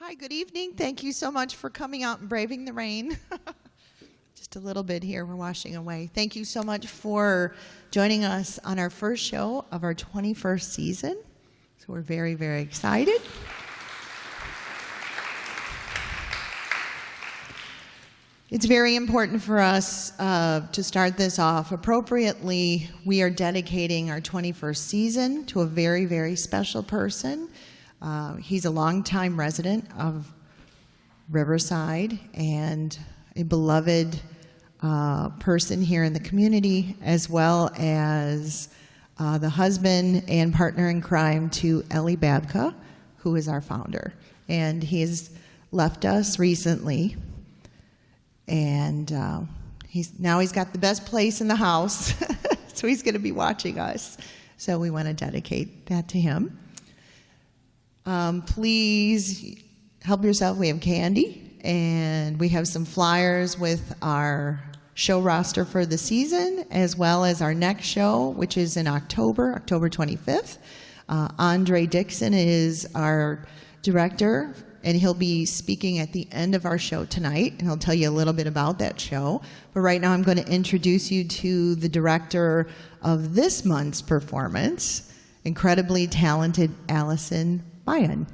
Hi, good evening. Thank you so much for coming out and braving the rain. Just a little bit here, we're washing away. Thank you so much for joining us on our first show of our 21st season. So we're very, very excited. It's very important for us to start this off appropriately. We are dedicating our 21st season to a very, very special person. He's a longtime resident of Riverside and a beloved person here in the community, as well as the husband and partner in crime to Ellie Babka, who is our founder. And he has left us recently, and he's got the best place in the house, so he's going to be watching us. So we want to dedicate that to him. Please help yourself. We have candy, and we have some flyers with our show roster for the season, as well as our next show, which is in October 25th. Andre Dixon is our director, and he'll be speaking at the end of our show tonight, and he'll tell you a little bit about that show. But right now I'm going to introduce you to the director of this month's performance, incredibly talented Alison. Bihun.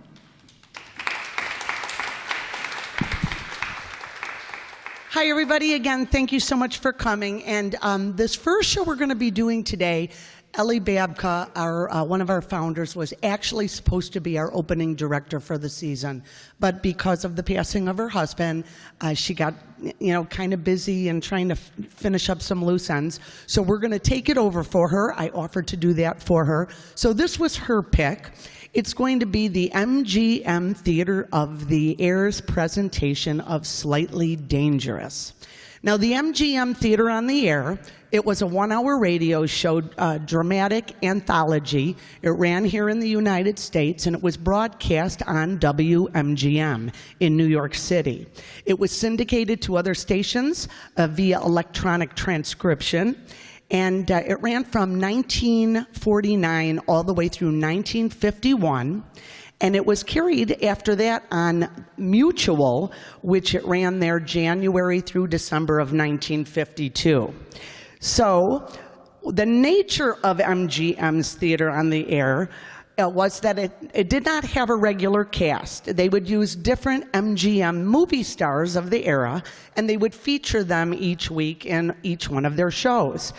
Hi, everybody. Again, thank you so much for coming. And this first show we're going to be doing today, Ellie Babka, one of our founders, was actually supposed to be our opening director for the season. But because of the passing of her husband, she got kind of busy and trying to finish up some loose ends. So we're going to take it over for her. I offered to do that for her. So this was her pick. It's going to be the MGM Theater of the Air's presentation of Slightly Dangerous. Now, the MGM Theater on the Air, it was a one-hour radio show, dramatic anthology. It ran here in the United States, and it was broadcast on WMGM in New York City. It was syndicated to other stations via electronic transcription. And it ran from 1949 all the way through 1951. And it was carried after that on Mutual, which it ran there January through December of 1952. So the nature of MGM's Theater on the Air was that it did not have a regular cast. They would use different MGM movie stars of the era, and they would feature them each week in each one of their shows.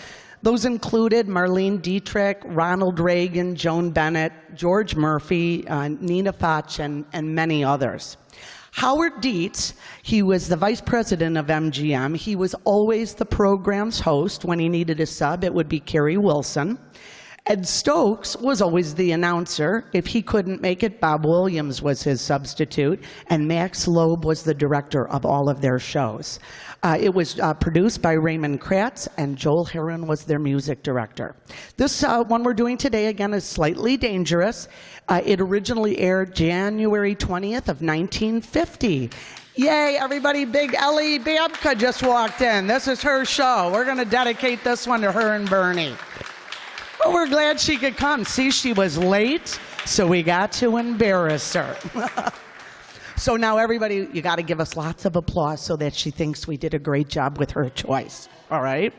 Those included Marlene Dietrich, Ronald Reagan, Joan Bennett, George Murphy, Nina Foch, and many others. Howard Dietz, he was the vice president of MGM. He was always the program's host. When he needed a sub, it would be Kerry Wilson. Ed Stokes was always the announcer. If he couldn't make it, Bob Williams was his substitute, and Max Loeb was the director of all of their shows. It was produced by Raymond Kratz, and Joel Herron was their music director. This one we're doing today, again, is Slightly Dangerous. It originally aired January 20th of 1950. Yay, everybody, big Ellie Babka just walked in. This is her show. We're going to dedicate this one to her and Bernie. Well, we're glad she could come. See, she was late, so we got to embarrass her. So now, everybody, you got to give us lots of applause so that she thinks we did a great job with her choice. All right?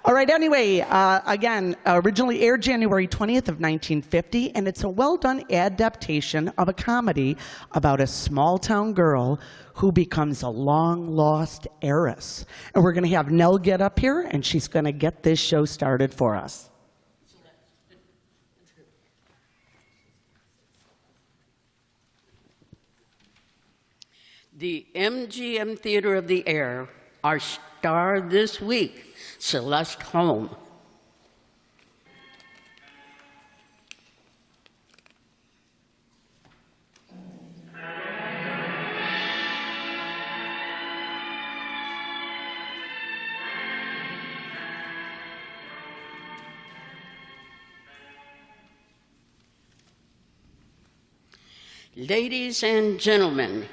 All right, anyway, again, originally aired January 20th of 1950, and it's a well-done adaptation of a comedy about a small-town girl who becomes a long-lost heiress. And we're going to have Nell get up here, and she's going to get this show started for us. The MGM Theater of the Air, our star this week, Celeste Holm. Ladies and gentlemen,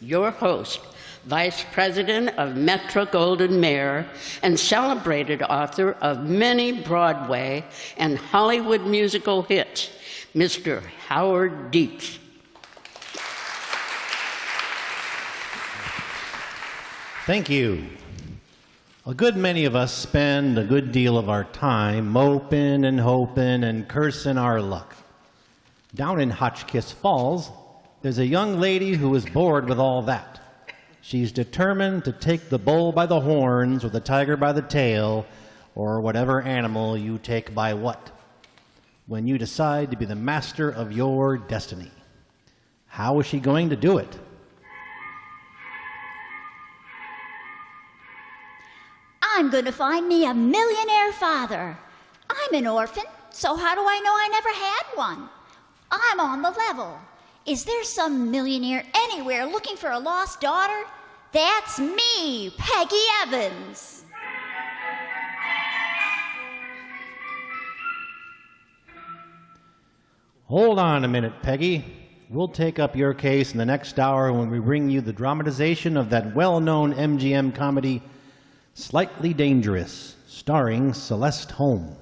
your host, Vice President of Metro-Goldwyn-Mayer and celebrated author of many Broadway and Hollywood musical hits, Mr. Howard Dietz. Thank you. A good many of us spend a good deal of our time moping and hoping and cursing our luck. Down in Hotchkiss Falls, there's a young lady who is bored with all that. She's determined to take the bull by the horns or the tiger by the tail or whatever animal you take by what when you decide to be the master of your destiny. How is she going to do it? I'm going to find me a millionaire father. I'm an orphan, so how do I know I never had one? I'm on the level. Is there some millionaire anywhere looking for a lost daughter? That's me, Peggy Evans. Hold on a minute, Peggy. We'll take up your case in the next hour when we bring you the dramatization of that well-known MGM comedy, Slightly Dangerous, starring Celeste Holm.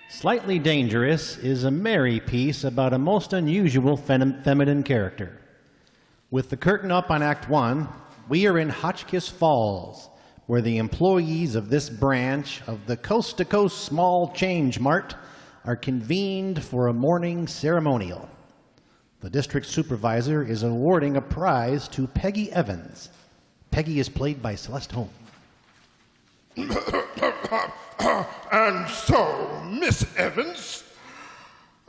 Slightly Dangerous is a merry piece about a most unusual feminine character. With the curtain up on Act 1, we are in Hotchkiss Falls, where the employees of this branch of the Coast to Coast Small Change Mart are convened for a morning ceremonial. The district supervisor is awarding a prize to Peggy Evans. Peggy is played by Celeste Holm. And so, Miss Evans,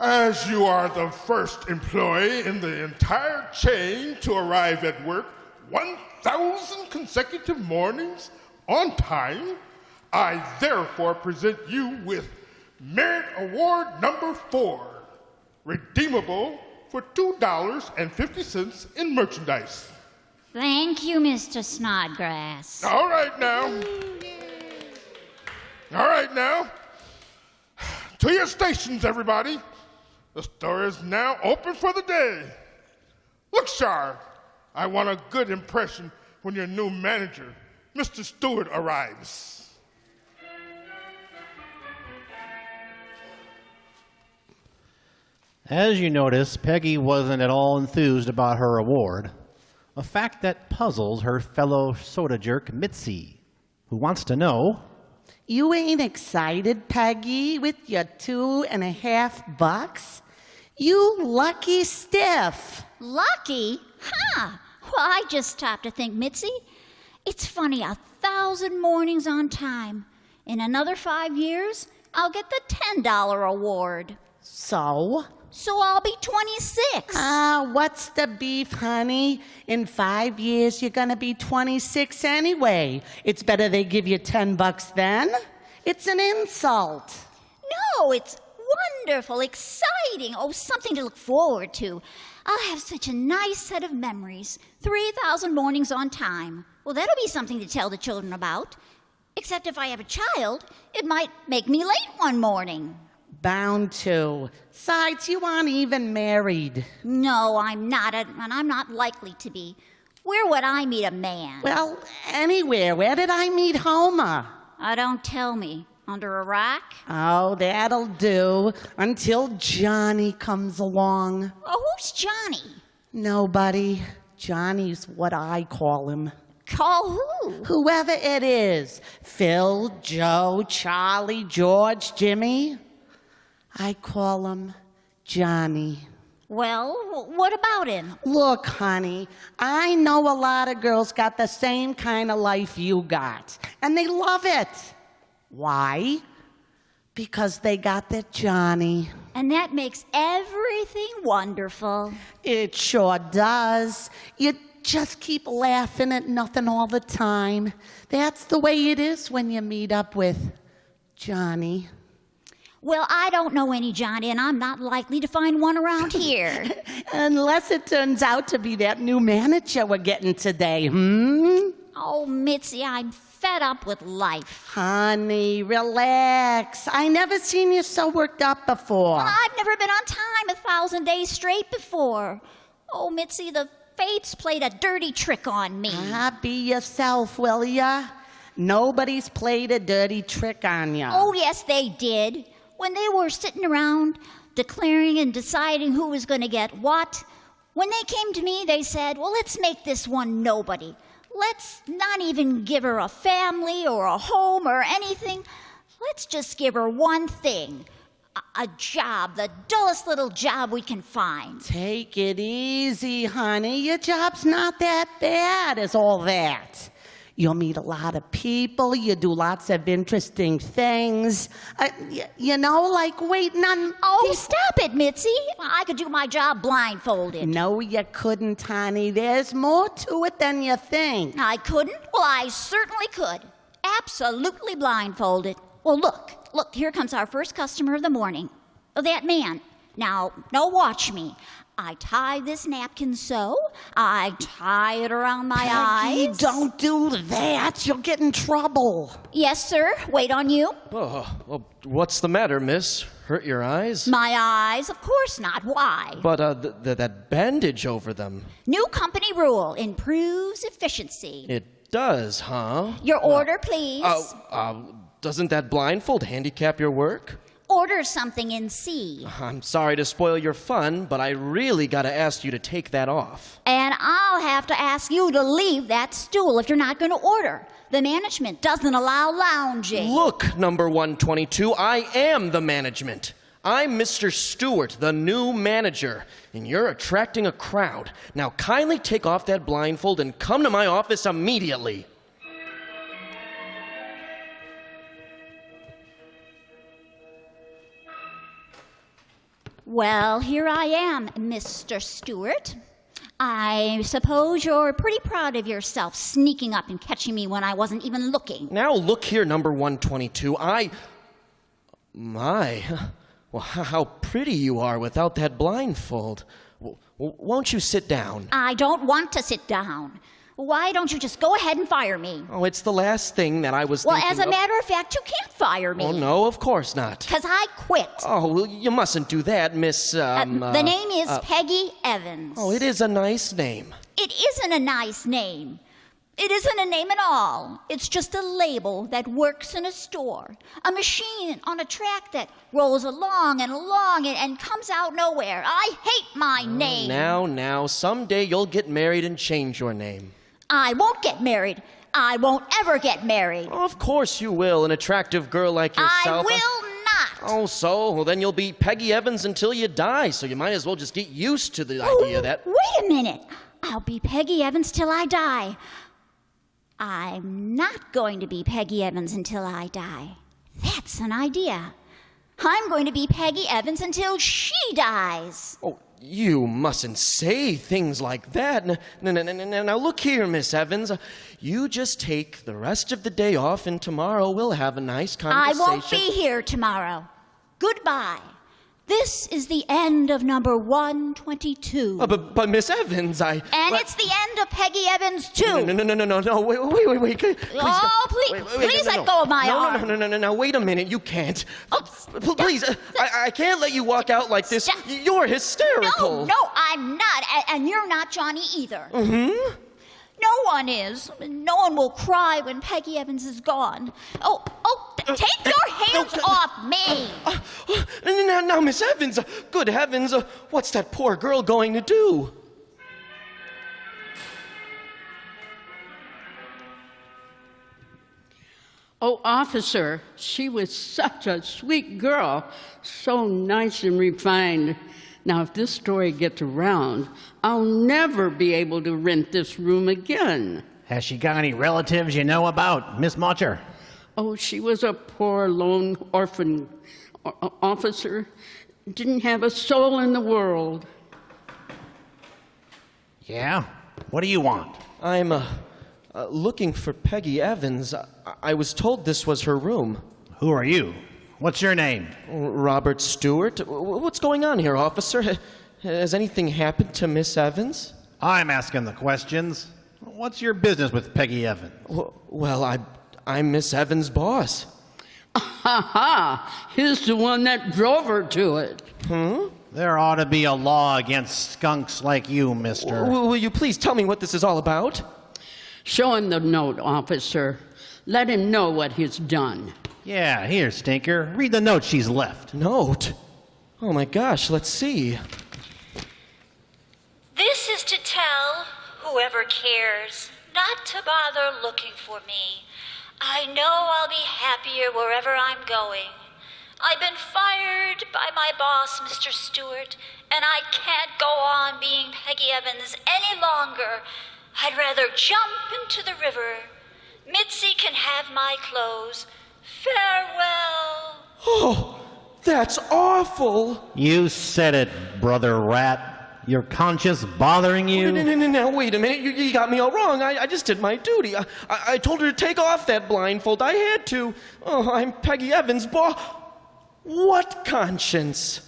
as you are the first employee in the entire chain to arrive at work 1,000 consecutive mornings on time, I therefore present you with Merit Award number 4, redeemable for $2.50 in merchandise. Thank you, Mr. Snodgrass. All right now. To your stations, everybody. The store is now open for the day. Look sharp. I want a good impression when your new manager, Mr. Stewart, arrives. As you notice, Peggy wasn't at all enthused about her award, a fact that puzzles her fellow soda jerk, Mitzi, who wants to know, You ain't excited, Peggy, with your $2.50? You lucky stiff. Lucky? Huh. Well, I just stopped to think, Mitzi. It's funny, 1,000 mornings on time. In another 5 years, I'll get the $10 award. So I'll be 26. What's the beef, honey? In 5 years, you're going to be 26 anyway. It's better they give you $10 then. It's an insult. No, it's wonderful, exciting. Oh, something to look forward to. I'll have such a nice set of memories. 3,000 mornings on time. Well, that'll be something to tell the children about. Except if I have a child, it might make me late one morning. Bound to. Besides, you aren't even married. No, I'm not, and I'm not likely to be. Where would I meet a man? Well, anywhere. Where did I meet Homer? Don't tell me. Under a rock? Oh, that'll do. Until Johnny comes along. Oh, who's Johnny? Nobody. Johnny's what I call him. Call who? Whoever it is. Phil, Joe, Charlie, George, Jimmy. I call him Johnny. Well, what about him? Look, honey, I know a lot of girls got the same kind of life you got, and they love it. Why? Because they got their Johnny. And that makes everything wonderful. It sure does. You just keep laughing at nothing all the time. That's the way it is when you meet up with Johnny. Well, I don't know any Johnny, and I'm not likely to find one around here. Unless it turns out to be that new manager we're getting today, Oh, Mitzi, I'm fed up with life. Honey, relax. I never seen you so worked up before. I've never been on time 1,000 days straight before. Oh, Mitzi, the fates played a dirty trick on me. Be yourself, will ya? Nobody's played a dirty trick on ya. Oh, yes, they did. When they were sitting around declaring and deciding who was going to get what, when they came to me, they said, well, let's make this one nobody. Let's not even give her a family or a home or anything. Let's just give her one thing. A job, the dullest little job we can find. Take it easy, honey. Your job's not that bad, is all that. You'll meet a lot of people. You do lots of interesting things. Like waiting on... Oh, stop it, Mitzi. I could do my job blindfolded. No, you couldn't, honey. There's more to it than you think. I couldn't? Well, I certainly could. Absolutely blindfolded. Well, look, here comes our first customer of the morning. Oh, that man. Now, watch me. I tie this napkin so. I tie it around my Peggy, eyes. don't do that. You'll get in trouble. Yes, sir. Wait on you. Oh, well, what's the matter, miss? Hurt your eyes? My eyes? Of course not. Why? But that bandage over them. New company rule improves efficiency. It does, huh? Your order, please. Doesn't that blindfold handicap your work? Order something in C. I'm sorry to spoil your fun, but I really gotta ask you to take that off. And I'll have to ask you to leave that stool if you're not going to order. The management doesn't allow lounging. Look, number 122, I am the management. I'm Mr. Stewart, the new manager, and you're attracting a crowd. Now kindly take off that blindfold and come to my office immediately. Well, here I am, Mr. Stewart. I suppose you're pretty proud of yourself sneaking up and catching me when I wasn't even looking. Now look here, number 122, well, how pretty you are without that blindfold. Won't you sit down? I don't want to sit down. Why don't you just go ahead and fire me? Oh, it's the last thing that I was thinking Well, as a matter of fact, you can't fire me. Oh, no, of course not. Because I quit. Oh, well, you mustn't do that, Miss, the name is Peggy Evans. Oh, it is a nice name. It isn't a nice name. It isn't a name at all. It's just a label that works in a store. A machine on a track that rolls along and along and comes out nowhere. I hate my name. Now, someday you'll get married and change your name. I won't get married. I won't ever get married. Oh, of course you will, an attractive girl like yourself. I will not. Oh, so? Well, then you'll be Peggy Evans until you die, so you might as well just get used to the idea that... Wait a minute. I'll be Peggy Evans till I die. I'm not going to be Peggy Evans until I die. That's an idea. I'm going to be Peggy Evans until she dies. Oh, you mustn't say things like that. Now, look here, Miss Evans. You just take the rest of the day off, and tomorrow we'll have a nice conversation. I won't be here tomorrow. Goodbye. This is the end of number 122. But Miss Evans, And it's the end of Peggy Evans, too. No, wait. Please, Please let go of my arm. No, wait a minute, you can't. Please, I can't let you walk out like this. Stop. You're hysterical. No, I'm not. And you're not Johnny either. Mm-hmm. No one is. No one will cry when Peggy Evans is gone. Take your hands off me. Now, Miss Evans, good heavens, what's that poor girl going to do? Oh, officer, she was such a sweet girl, so nice and refined. Now, if this story gets around, I'll never be able to rent this room again. Has she got any relatives you know about, Miss Mutcher? Oh, she was a poor, lone orphan officer. Didn't have a soul in the world. Yeah? What do you want? I'm, looking for Peggy Evans. I was told this was her room. Who are you? What's your name? Robert Stewart. What's going on here, officer? Has anything happened to Miss Evans? I'm asking the questions. What's your business with Peggy Evans? Well, I'm Miss Evans' boss. Ha ha! He's the one that drove her to it. There ought to be a law against skunks like you, mister. Will you please tell me what this is all about? Show him the note, officer. Let him know what he's done. Yeah, here, Stinker. Read the note she's left. Note? Oh my gosh, let's see. This is to tell whoever cares not to bother looking for me. I know I'll be happier wherever I'm going. I've been fired by my boss, Mr. Stewart, and I can't go on being Peggy Evans any longer. I'd rather jump into the river. Mitzi can have my clothes. Farewell. Oh, that's awful. You said it, brother rat. Your conscience bothering you? No, wait a minute. You got me all wrong. I just did my duty. I told her to take off that blindfold. I had to. Oh, I'm Peggy Evans' boss. What conscience?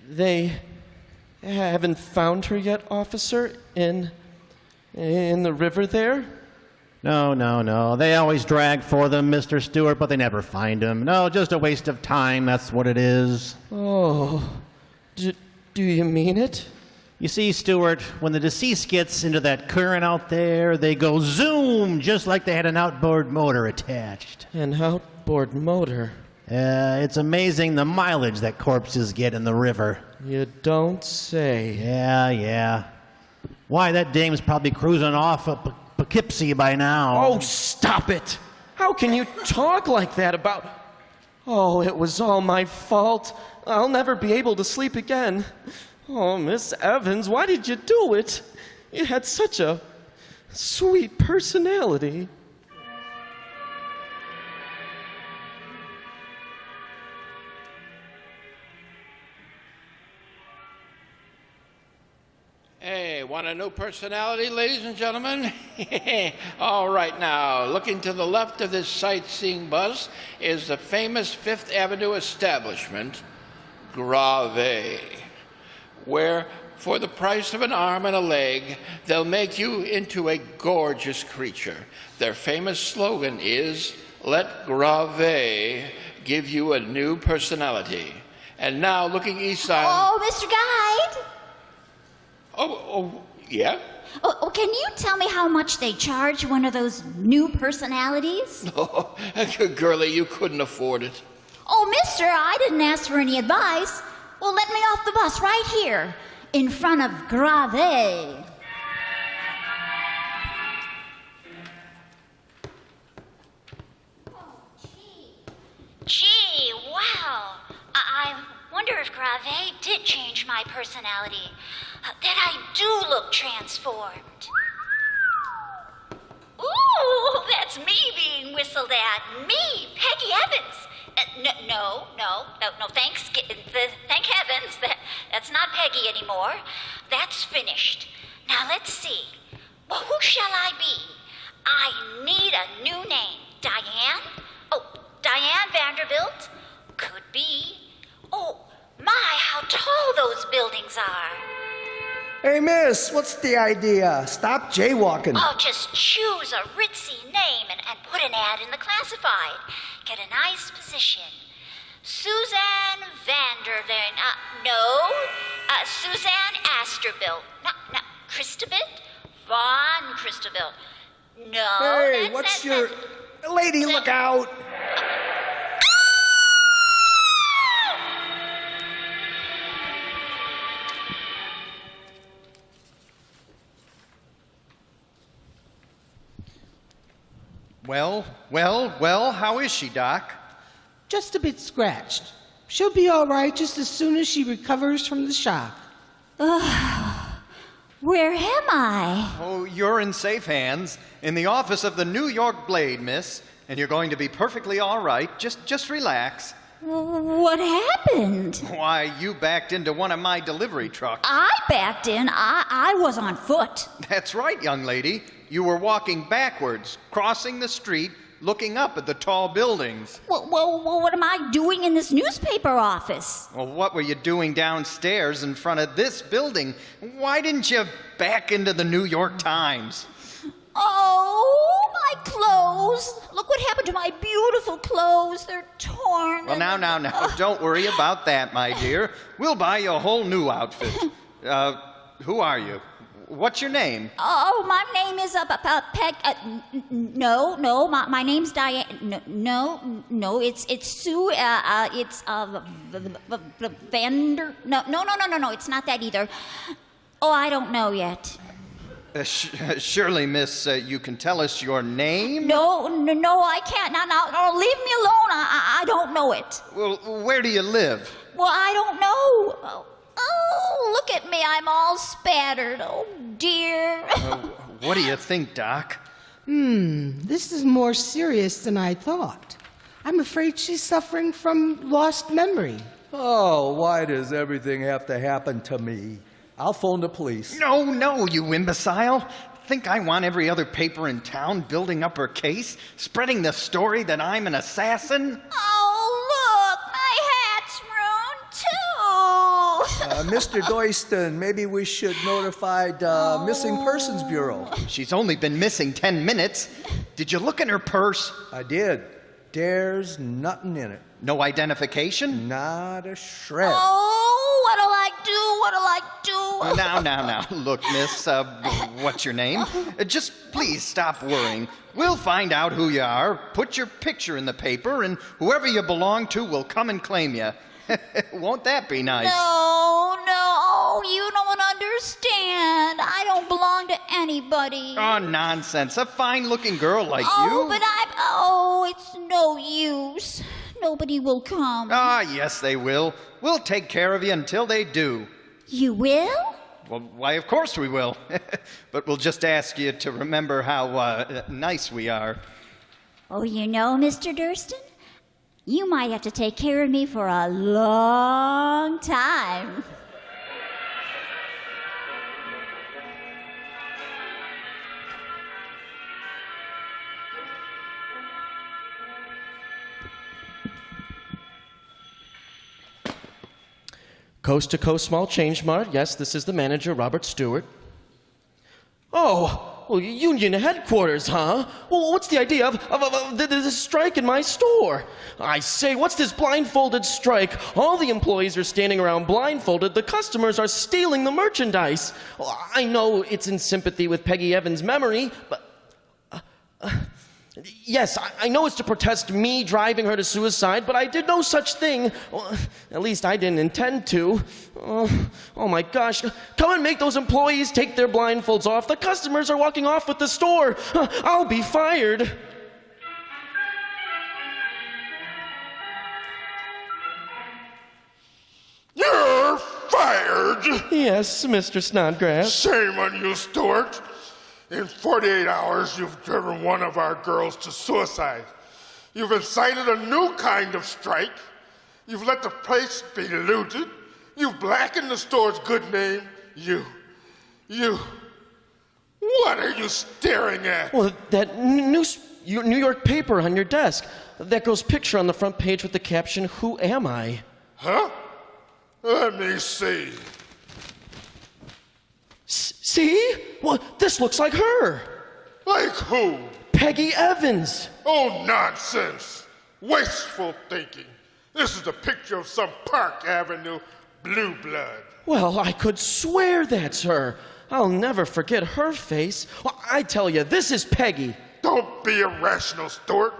They haven't found her yet, officer, in the river there? No. They always drag for them, Mr. Stewart, but they never find him. No, just a waste of time, that's what it is. Oh, do you mean it? You see, Stewart, when the deceased gets into that current out there, they go zoom, just like they had an outboard motor attached. An outboard motor? It's amazing the mileage that corpses get in the river. You don't say. Yeah. Why, that dame's probably cruising off up Poughkeepsie by now. Oh, stop it! How can you talk like that about... Oh, it was all my fault. I'll never be able to sleep again. Oh, Miss Evans, why did you do it? You had such a sweet personality. Hey, want a new personality, ladies and gentlemen? All right, now, looking to the left of this sightseeing bus is the famous Fifth Avenue establishment, Grave, where for the price of an arm and a leg, they'll make you into a gorgeous creature. Their famous slogan is, "Let Grave give you a new personality." And now, looking east side... Oh, Mr. Guide? Oh, yeah? Oh, can you tell me how much they charge one of those new personalities? Oh, girlie, you couldn't afford it. Oh, mister, I didn't ask for any advice. Well, let me off the bus right here, in front of Grave. Gee, wow. I wonder if Grave did change my personality. That I do look transformed. Ooh, that's me being whistled at. Me, Peggy Evans. No, thank heavens. That's not Peggy anymore. That's finished. Now let's see. Well, who shall I be? I need a new name. Diane? Oh, Diane Vanderbilt? Could be. Oh, my, how tall those buildings are. Hey, miss, what's the idea? Stop jaywalking. Oh, just choose a ritzy name and put an ad in the classified. Get a nice position. Suzanne Vanderven. Suzanne Asterbilt. No, Christabel? Von Christabel. No. Hey, what's your... Lady, look out! Well, how is she, Doc? Just a bit scratched. She'll be all right just as soon as she recovers from the shock. Where am I? Oh, you're in safe hands, in the office of the New York Blade, miss, and you're going to be perfectly all right. Just relax. What happened? Why, you backed into one of my delivery trucks. I backed in. I was on foot. That's right, young lady. You were walking backwards, crossing the street, looking up at the tall buildings. Well, what am I doing in this newspaper office? Well, what were you doing downstairs in front of this building? Why didn't you back into the New York Times? Oh, my my clothes. Look what happened to my beautiful clothes. They're torn. Well, now. Don't worry about that, my dear. We'll buy you a whole new outfit. Who are you? What's your name? Oh, my name is Peg. No, my name's Diane. No, it's Sue. It's Vander. No, it's not that either. Oh, I don't know yet. Surely, miss, you can tell us your name? No, I can't. Now, leave me alone. I don't know it. Well, where do you live? Well, I don't know. Oh, look at me. I'm all spattered. Oh, dear. What do you think, Doc? This is more serious than I thought. I'm afraid she's suffering from lost memory. Oh, why does everything have to happen to me? I'll phone the police. No, you imbecile. Think I want every other paper in town building up her case, spreading the story that I'm an assassin? Oh, look, my hat's ruined, too. Mr. Doyston, maybe we should notify the Missing Persons Bureau. She's only been missing 10 minutes. Did you look in her purse? I did. There's nothing in it. No identification? Not a shred. Oh, what'll I do? Now. Look, miss, what's your name? Just please stop worrying. We'll find out who you are, put your picture in the paper, and whoever you belong to will come and claim you. Won't that be nice? No, you don't understand. I don't belong to anybody. Oh, nonsense. A fine-looking girl like you. Oh, it's no use. Nobody will come. Ah, yes, they will. We'll take care of you until they do. You will? Well, why, of course we will. But we'll just ask you to remember how nice we are. Oh, you know, Mr. Durston, you might have to take care of me for a long time. Coast to Coast Small Change Mart. Yes, this is the manager, Robert Stewart. Oh, well, union headquarters, huh? Well, what's the idea of this strike in my store? I say, what's this blindfolded strike? All the employees are standing around blindfolded. The customers are stealing the merchandise. Well, I know it's in sympathy with Peggy Evans' memory, but... Yes, I know it's to protest me driving her to suicide, but I did no such thing. Well, at least I didn't intend to. Oh my gosh. Come and make those employees take their blindfolds off. The customers are walking off with the store. I'll be fired. You're fired! Yes, Mr. Snodgrass. Shame on you, Stuart. In 48 hours, you've driven one of our girls to suicide. You've incited a new kind of strike. You've let the place be looted. You've blackened the store's good name. You. What are you staring at? Well, that New York paper on your desk. That girl's picture on the front page with the caption, "Who am I?" Huh? Let me see. See? Well, this looks like her. Like who? Peggy Evans. Oh, nonsense. Wasteful thinking. This is a picture of some Park Avenue blue blood. Well, I could swear that's her. I'll never forget her face. Well, I tell you, this is Peggy. Don't be irrational, Stuart.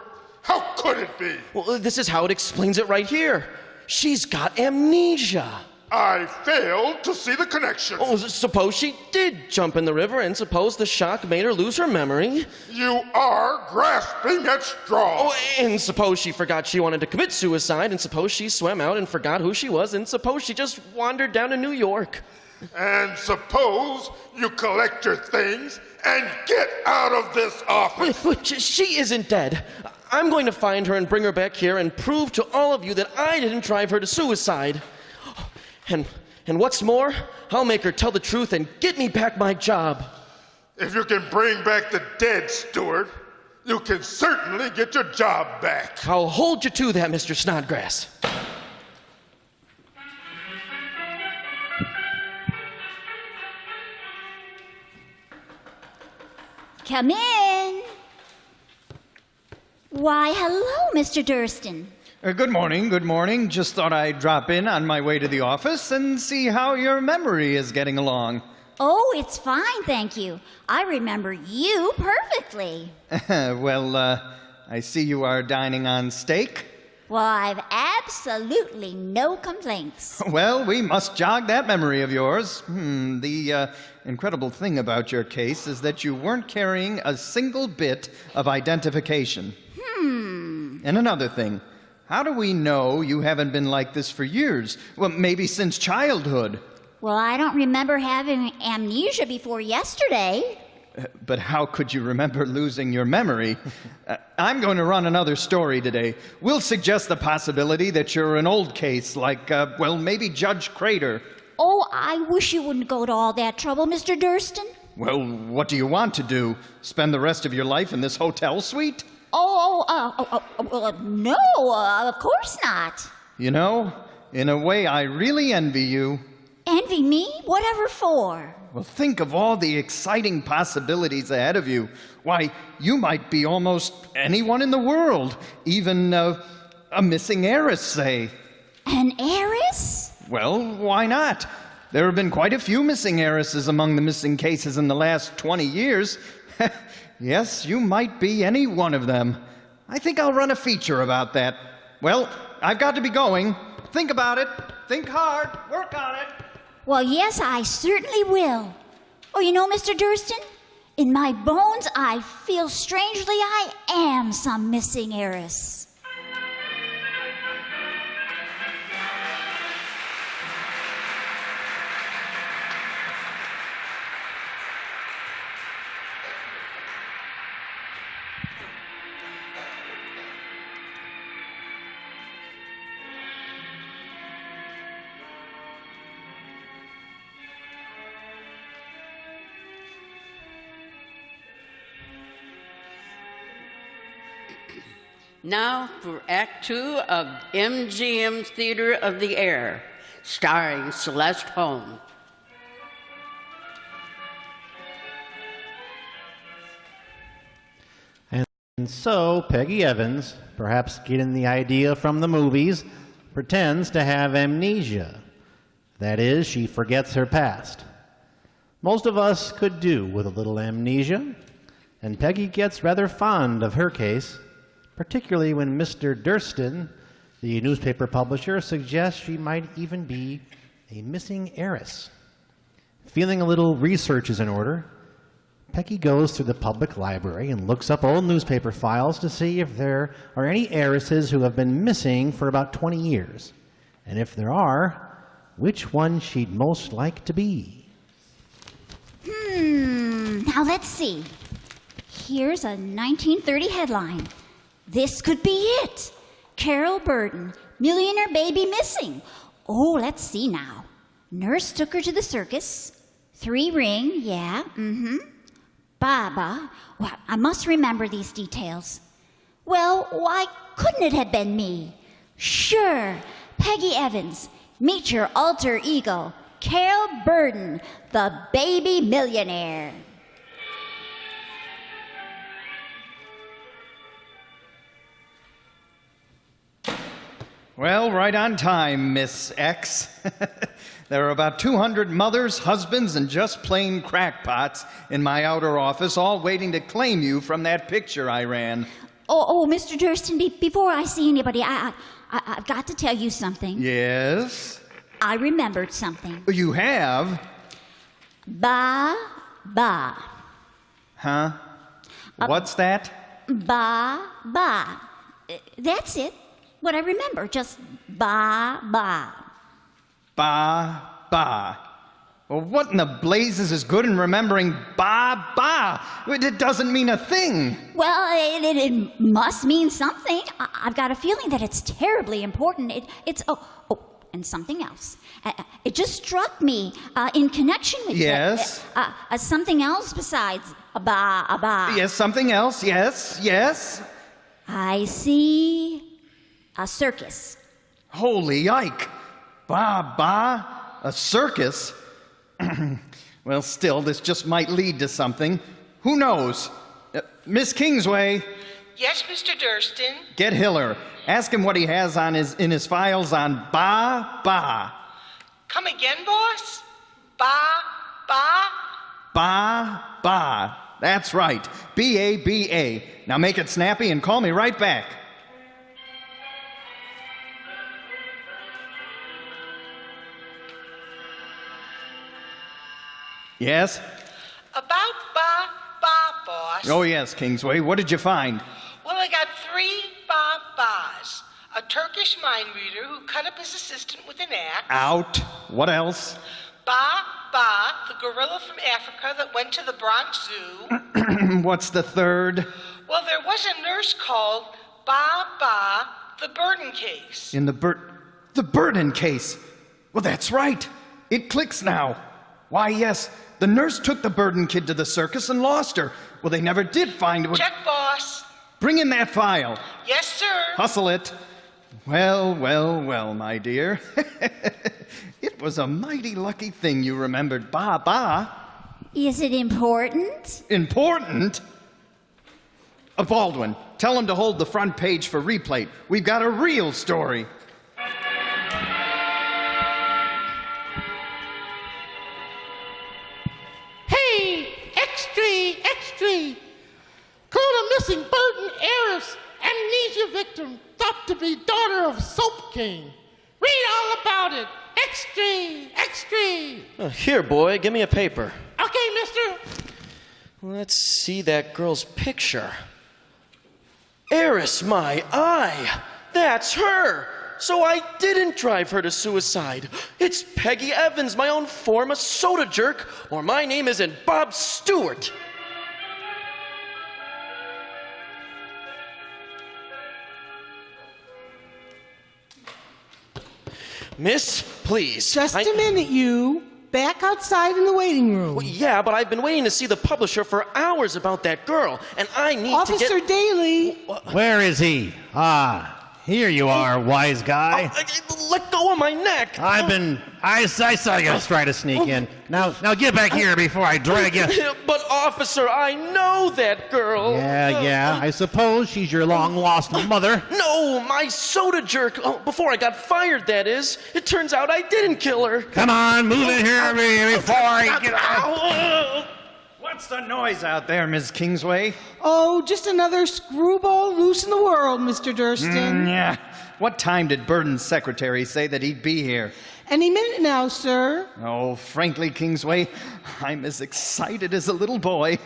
How could it be? Well, this is how it explains it right here. She's got amnesia. I failed to see the connection. Oh, suppose she did jump in the river, and suppose the shock made her lose her memory. You are grasping at straws. Oh, and suppose she forgot she wanted to commit suicide, and suppose she swam out and forgot who she was, and suppose she just wandered down to New York. And suppose you collect your things and get out of this office. Wait, she isn't dead. I'm going to find her and bring her back here and prove to all of you that I didn't drive her to suicide. And what's more, I'll make her tell the truth and get me back my job. If you can bring back the dead, Stuart, you can certainly get your job back. I'll hold you to that, Mr. Snodgrass. Come in. Why, hello, Mr. Durston. Good morning, good morning. Just thought I'd drop in on my way to the office and see how your memory is getting along. Oh, it's fine, thank you. I remember you perfectly. Well, I see you are dining on steak. Well, I've absolutely no complaints. Well, we must jog that memory of yours. The incredible thing about your case is that you weren't carrying a single bit of identification. And another thing, how do we know you haven't been like this for years? Well, maybe since childhood. Well, I don't remember having amnesia before yesterday. But how could you remember losing your memory? I'm going to run another story today. We'll suggest the possibility that you're an old case, like, well, maybe Judge Crater. Oh, I wish you wouldn't go to all that trouble, Mr. Durston. Well, what do you want to do? Spend the rest of your life in this hotel suite? No, of course not. You know, in a way, I really envy you. Envy me? Whatever for? Well, think of all the exciting possibilities ahead of you. Why, you might be almost anyone in the world, even a missing heiress, say. An heiress? Well, why not? There have been quite a few missing heiresses among the missing cases in the last 20 years. Yes, you might be any one of them. I think I'll run a feature about that. Well, I've got to be going. Think about it. Think hard. Work on it. Well, yes, I certainly will. Oh, you know, Mr. Durston, in my bones, I feel strangely I am some missing heiress. Now for Act 2 of MGM Theater of the Air, starring Celeste Holm. And so Peggy Evans, perhaps getting the idea from the movies, pretends to have amnesia. That is, she forgets her past. Most of us could do with a little amnesia, and Peggy gets rather fond of her case, particularly when Mr. Durston, the newspaper publisher, suggests she might even be a missing heiress. Feeling a little research is in order, Peggy goes through the public library and looks up old newspaper files to see if there are any heiresses who have been missing for about 20 years. And if there are, which one she'd most like to be. Now let's see. Here's a 1930 headline. This could be it. Carol Burden, millionaire baby missing. Oh, let's see now. Nurse took her to the circus. 3 ring, yeah, Baba. Well, I must remember these details. Well, why couldn't it have been me? Sure, Peggy Evans. Meet your alter ego, Carol Burden, the baby millionaire. Well, right on time, Miss X. There are about 200 mothers, husbands, and just plain crackpots in my outer office, all waiting to claim you from that picture I ran. Oh, Mr. Durston, before I see anybody, I've got to tell you something. Yes? I remembered something. You have? Ba. Huh? What's that? Ba. That's it. What I remember, just ba. Ba. Well, what in the blazes is good in remembering ba? It doesn't mean a thing. Well, it must mean something. I've got a feeling that it's terribly important. It's and something else. It just struck me in connection with yes. Something else besides ba. Yes, something else. Yes. I see a circus. Holy yike! Ba, a circus? Well, still, this just might lead to something. Who knows? Miss Kingsway, Yes, Mr. Durston? Get Hiller. Ask him what he has in his files on Ba. Come again, boss? Ba. Ba. That's right. B-A-B-A. Now make it snappy and call me right back. Yes? About ba, boss. Oh, yes, Kingsway. What did you find? Well, I got 3 bas. A Turkish mind reader who cut up his assistant with an axe. Out. What else? Ba, the gorilla from Africa that went to the Bronx Zoo. What's the third? Well, there was a nurse called Ba, the Burden case. In the Burden case. Well, that's right. It clicks now. Why, yes, the nurse took the Burden kid to the circus and lost her. Well, they never did find her. Check, boss. Bring in that file. Yes, sir. Hustle it. Well, my dear. It was a mighty lucky thing you remembered Ba. Is it important? Important? Baldwin, tell him to hold the front page for replate. We've got a real story. Hey, extra. Caught a missing Burden heiress, amnesia victim, thought to be daughter of Soap King. Read all about it. Extra. Here, boy, give me a paper. Okay, mister. Let's see that girl's picture. Eris, my eye! That's her! So I didn't drive her to suicide. It's Peggy Evans, my own former soda jerk, or my name isn't Bob Stewart. Miss, please. Just a minute, you. Back outside in the waiting room. Well, yeah, but I've been waiting to see the publisher for hours about that girl, and I need to get... Officer Daly. Where is he? Here you are, wise guy. Let go of my neck. I saw you try to sneak in. Now get back here before I drag you. But officer, I know that girl. Yeah, I suppose she's your long-lost mother. No, my soda jerk. Oh, before I got fired, that is. It turns out I didn't kill her. Come on, move in here before I get out. What's the noise out there, Miss Kingsway? Oh, just another screwball loose in the world, Mr. Durston. Yeah. What time did Burden's secretary say that he'd be here? Any minute now, sir. Oh, frankly, Kingsway, I'm as excited as a little boy.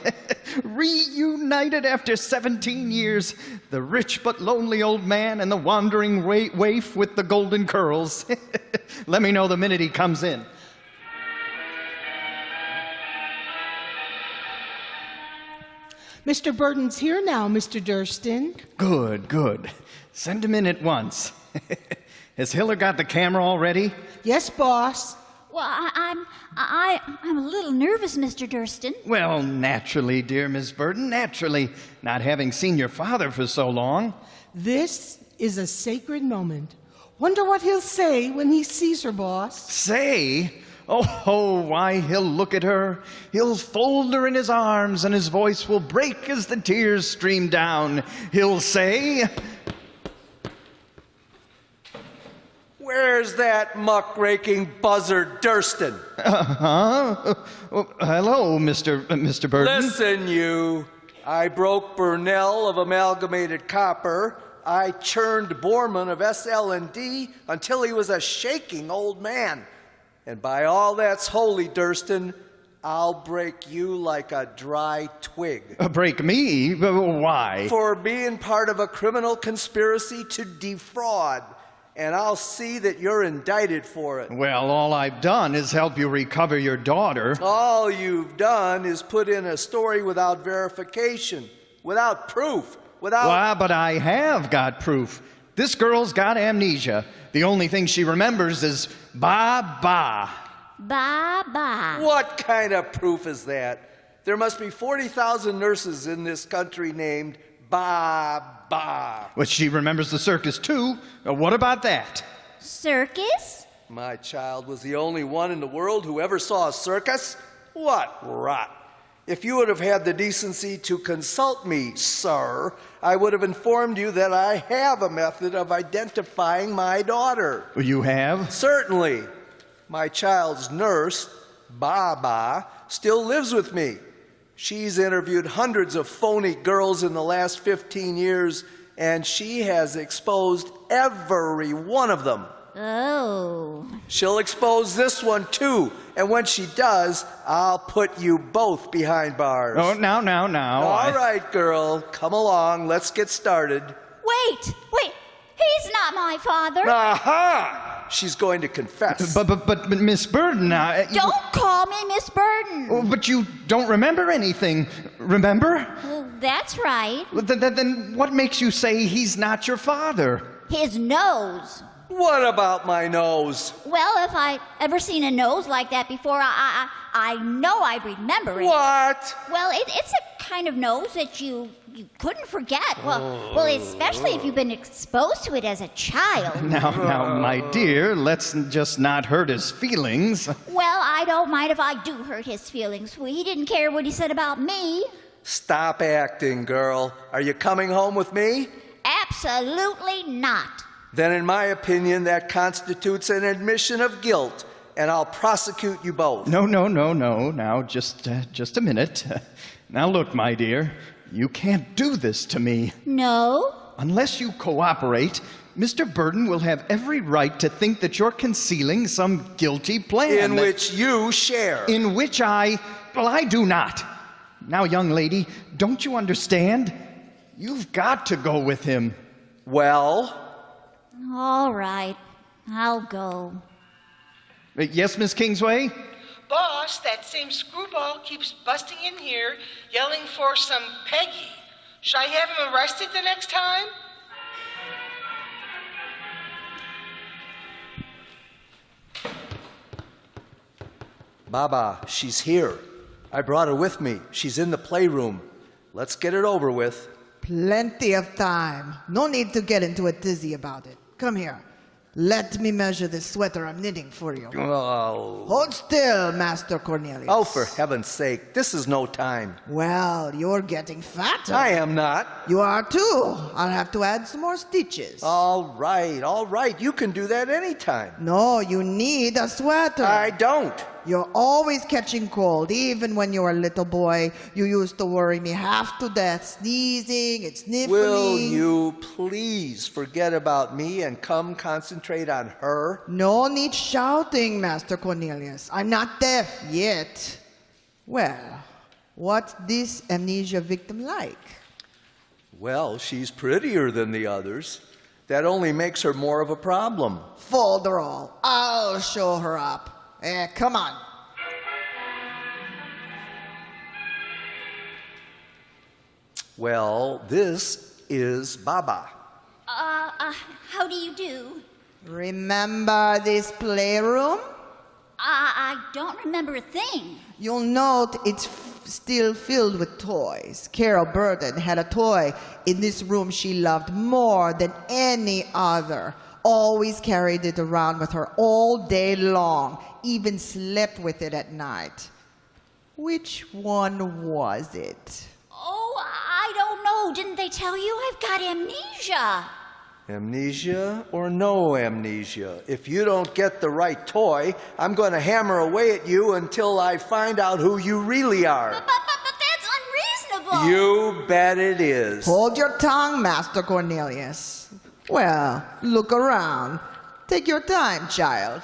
Reunited after 17 years. The rich but lonely old man and the wandering waif with the golden curls. Let me know the minute he comes in. Mr. Burden's here now, Mr. Durston. Good. Send him in at once. Has Hiller got the camera already? Yes, boss. Well, I'm a little nervous, Mr. Durston. Well, naturally, dear Miss Burden, naturally. Not having seen your father for so long. This is a sacred moment. Wonder what he'll say when he sees her, boss. Say? Oh, why, he'll look at her. He'll fold her in his arms, and his voice will break as the tears stream down. He'll say... Where's that muckraking buzzard Durston? Hello, Mr. Burden. Listen, you. I broke Burnell of Amalgamated Copper. I churned Borman of SL&D until he was a shaking old man. And by all that's holy, Durston, I'll break you like a dry twig. Break me? Why? For being part of a criminal conspiracy to defraud. And I'll see that you're indicted for it. Well, all I've done is help you recover your daughter. All you've done is put in a story without verification, without proof, without... Well, but I have got proof. This girl's got amnesia. The only thing she remembers is ba. Ba. What kind of proof is that? There must be 40,000 nurses in this country named Ba. Well, she remembers the circus, too. What about that? Circus? My child was the only one in the world who ever saw a circus? What rot. If you would have had the decency to consult me, sir, I would have informed you that I have a method of identifying my daughter. You have? Certainly. My child's nurse, Baba, still lives with me. She's interviewed hundreds of phony girls in the last 15 years, and she has exposed every one of them. Oh. She'll expose this one, too. And when she does, I'll put you both behind bars. Oh, now. All right, girl. Come along. Let's get started. Wait. He's not my father. Aha! She's going to confess. But Miss Burden, Don't call me Miss Burden. Oh, but you don't remember anything, remember? Well, that's right. Then what makes you say he's not your father? His nose. What about my nose? Well, if I ever seen a nose like that before, I know I'd remember it. What? Well, it's a kind of nose that you couldn't forget. Well, especially if you've been exposed to it as a child. Now, my dear, let's just not hurt his feelings. Well, I don't mind if I do hurt his feelings. He didn't care what he said about me. Stop acting, girl. Are you coming home with me? Absolutely not. Then, in my opinion, that constitutes an admission of guilt, and I'll prosecute you both. No. Now, just a minute. Now, look, my dear, you can't do this to me. No? Unless you cooperate, Mr. Burden will have every right to think that you're concealing some guilty plan. In which you share. In which I do not. Now, young lady, don't you understand? You've got to go with him. Well? All right, I'll go. Yes, Miss Kingsway? Boss, that same screwball keeps busting in here, yelling for some Peggy. Should I have him arrested the next time? Baba, she's here. I brought her with me. She's in the playroom. Let's get it over with. Plenty of time. No need to get into a tizzy about it. Come here. Let me measure this sweater I'm knitting for you. Oh. Hold still, Master Cornelius. Oh, for heaven's sake. This is no time. Well, you're getting fatter. I am not. You are too. I'll have to add some more stitches. All right. You can do that anytime. No, you need a sweater. I don't. You're always catching cold. Even when you were a little boy, you used to worry me half to death, sneezing and sniffling. Will you please forget about me and come concentrate on her? No need shouting, Master Cornelius. I'm not deaf yet. Well, what's this amnesia victim like? Well, she's prettier than the others. That only makes her more of a problem. Fold her all. I'll show her up. Come on. Well, this is Baba. How do you do? Remember this playroom? I don't remember a thing. You'll note it's still filled with toys. Carol Burden had a toy in this room she loved more than any other. Always carried it around with her all day long, even slept with it at night. Which one was it? Oh, I don't know. Didn't they tell you? I've got amnesia. Amnesia or no amnesia? If you don't get the right toy, I'm going to hammer away at you until I find out who you really are. But that's unreasonable. You bet it is. Hold your tongue, Master Cornelius. Well, look around. Take your time, child.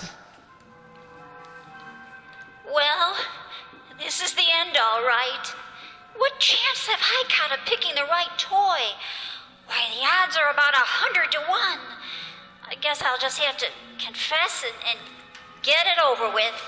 Well, this is the end, all right. What chance have I got of picking the right toy? Why, the odds are about 100 to 1. I guess I'll just have to confess and get it over with.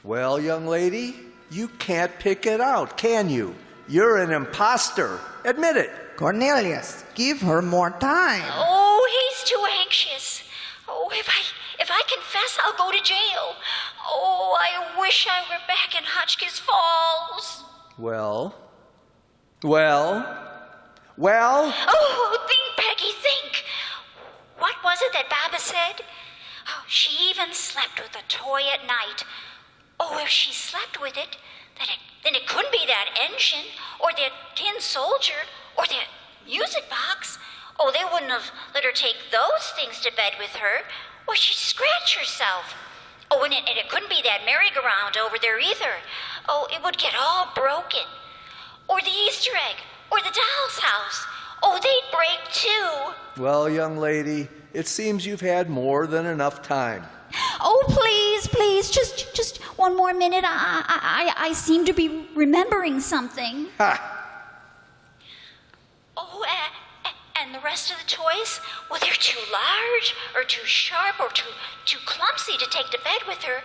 Well, young lady, you can't pick it out, can you? You're an imposter. Admit it. Cornelius, give her more time. Oh, he's too anxious. Oh, if I confess, I'll go to jail. Oh, I wish I were back in Hotchkiss Falls. Well? Oh, think, Peggy, think. What was it that Baba said? Oh, she even slept with a toy at night. Oh, if she slept with it, then it couldn't be that engine, or that tin soldier, or that music box. Oh, they wouldn't have let her take those things to bed with her, or she'd scratch herself. Oh, and it couldn't be that merry-go-round over there either. Oh, it would get all broken. Or the Easter egg, or the doll's house. Oh, they'd break too. Well, young lady, it seems you've had more than enough time. Oh, please, just one more minute. I seem to be remembering something. Ha! Oh, and the rest of the toys? Well, they're too large, or too sharp, or too clumsy to take to bed with her.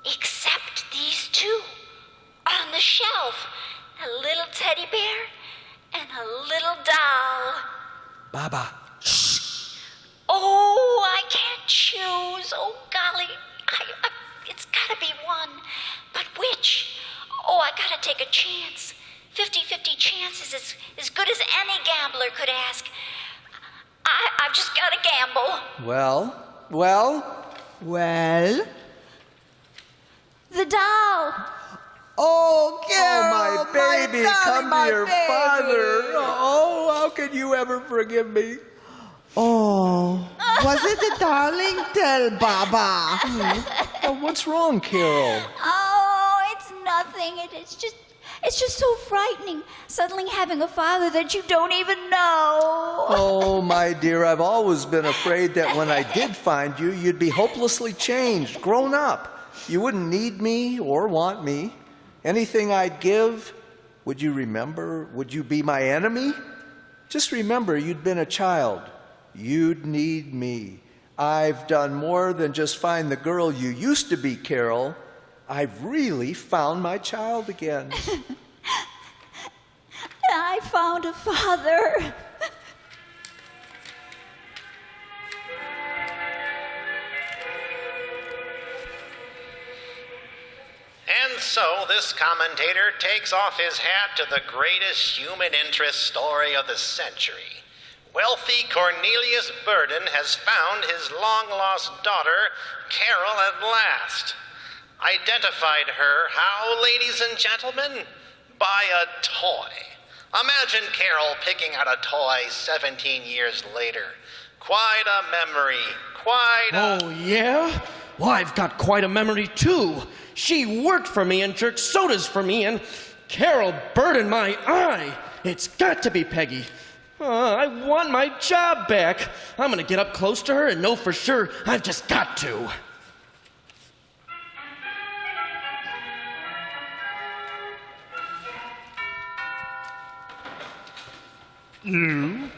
Except these two on the shelf. A little teddy bear and a little doll. Baba. Oh, I can't choose. Oh, golly. It's gotta be one. But which? Oh, I gotta take a chance. 50-50 chances is as good as any gambler could ask. I've just gotta gamble. Well? The doll. Oh, Carol, my baby, darling, come my to your baby. father. Oh, how can you ever forgive me? Oh, was it the darling? Tell Baba. Oh, what's wrong, Carol? Oh, it's nothing. It's just so frightening, suddenly having a father that you don't even know. Oh, my dear, I've always been afraid that when I did find you, you'd be hopelessly changed, grown up. You wouldn't need me or want me. Anything I'd give, would you remember? Would you be my enemy? Just remember, you'd been a child. You'd need me. I've done more than just find the girl you used to be, Carol. I've really found my child again. I found a father. And so this commentator takes off his hat to the greatest human interest story of the century. Wealthy Cornelius Burden has found his long-lost daughter, Carol, at last. Identified her how, ladies and gentlemen? By a toy. Imagine Carol picking out a toy 17 years later. Quite a memory. Oh, yeah? Well, I've got quite a memory, too. She worked for me and jerked sodas for me, and Carol Burden, my eye. It's got to be Peggy. I want my job back. I'm going to get up close to her and know for sure I've just got to. You?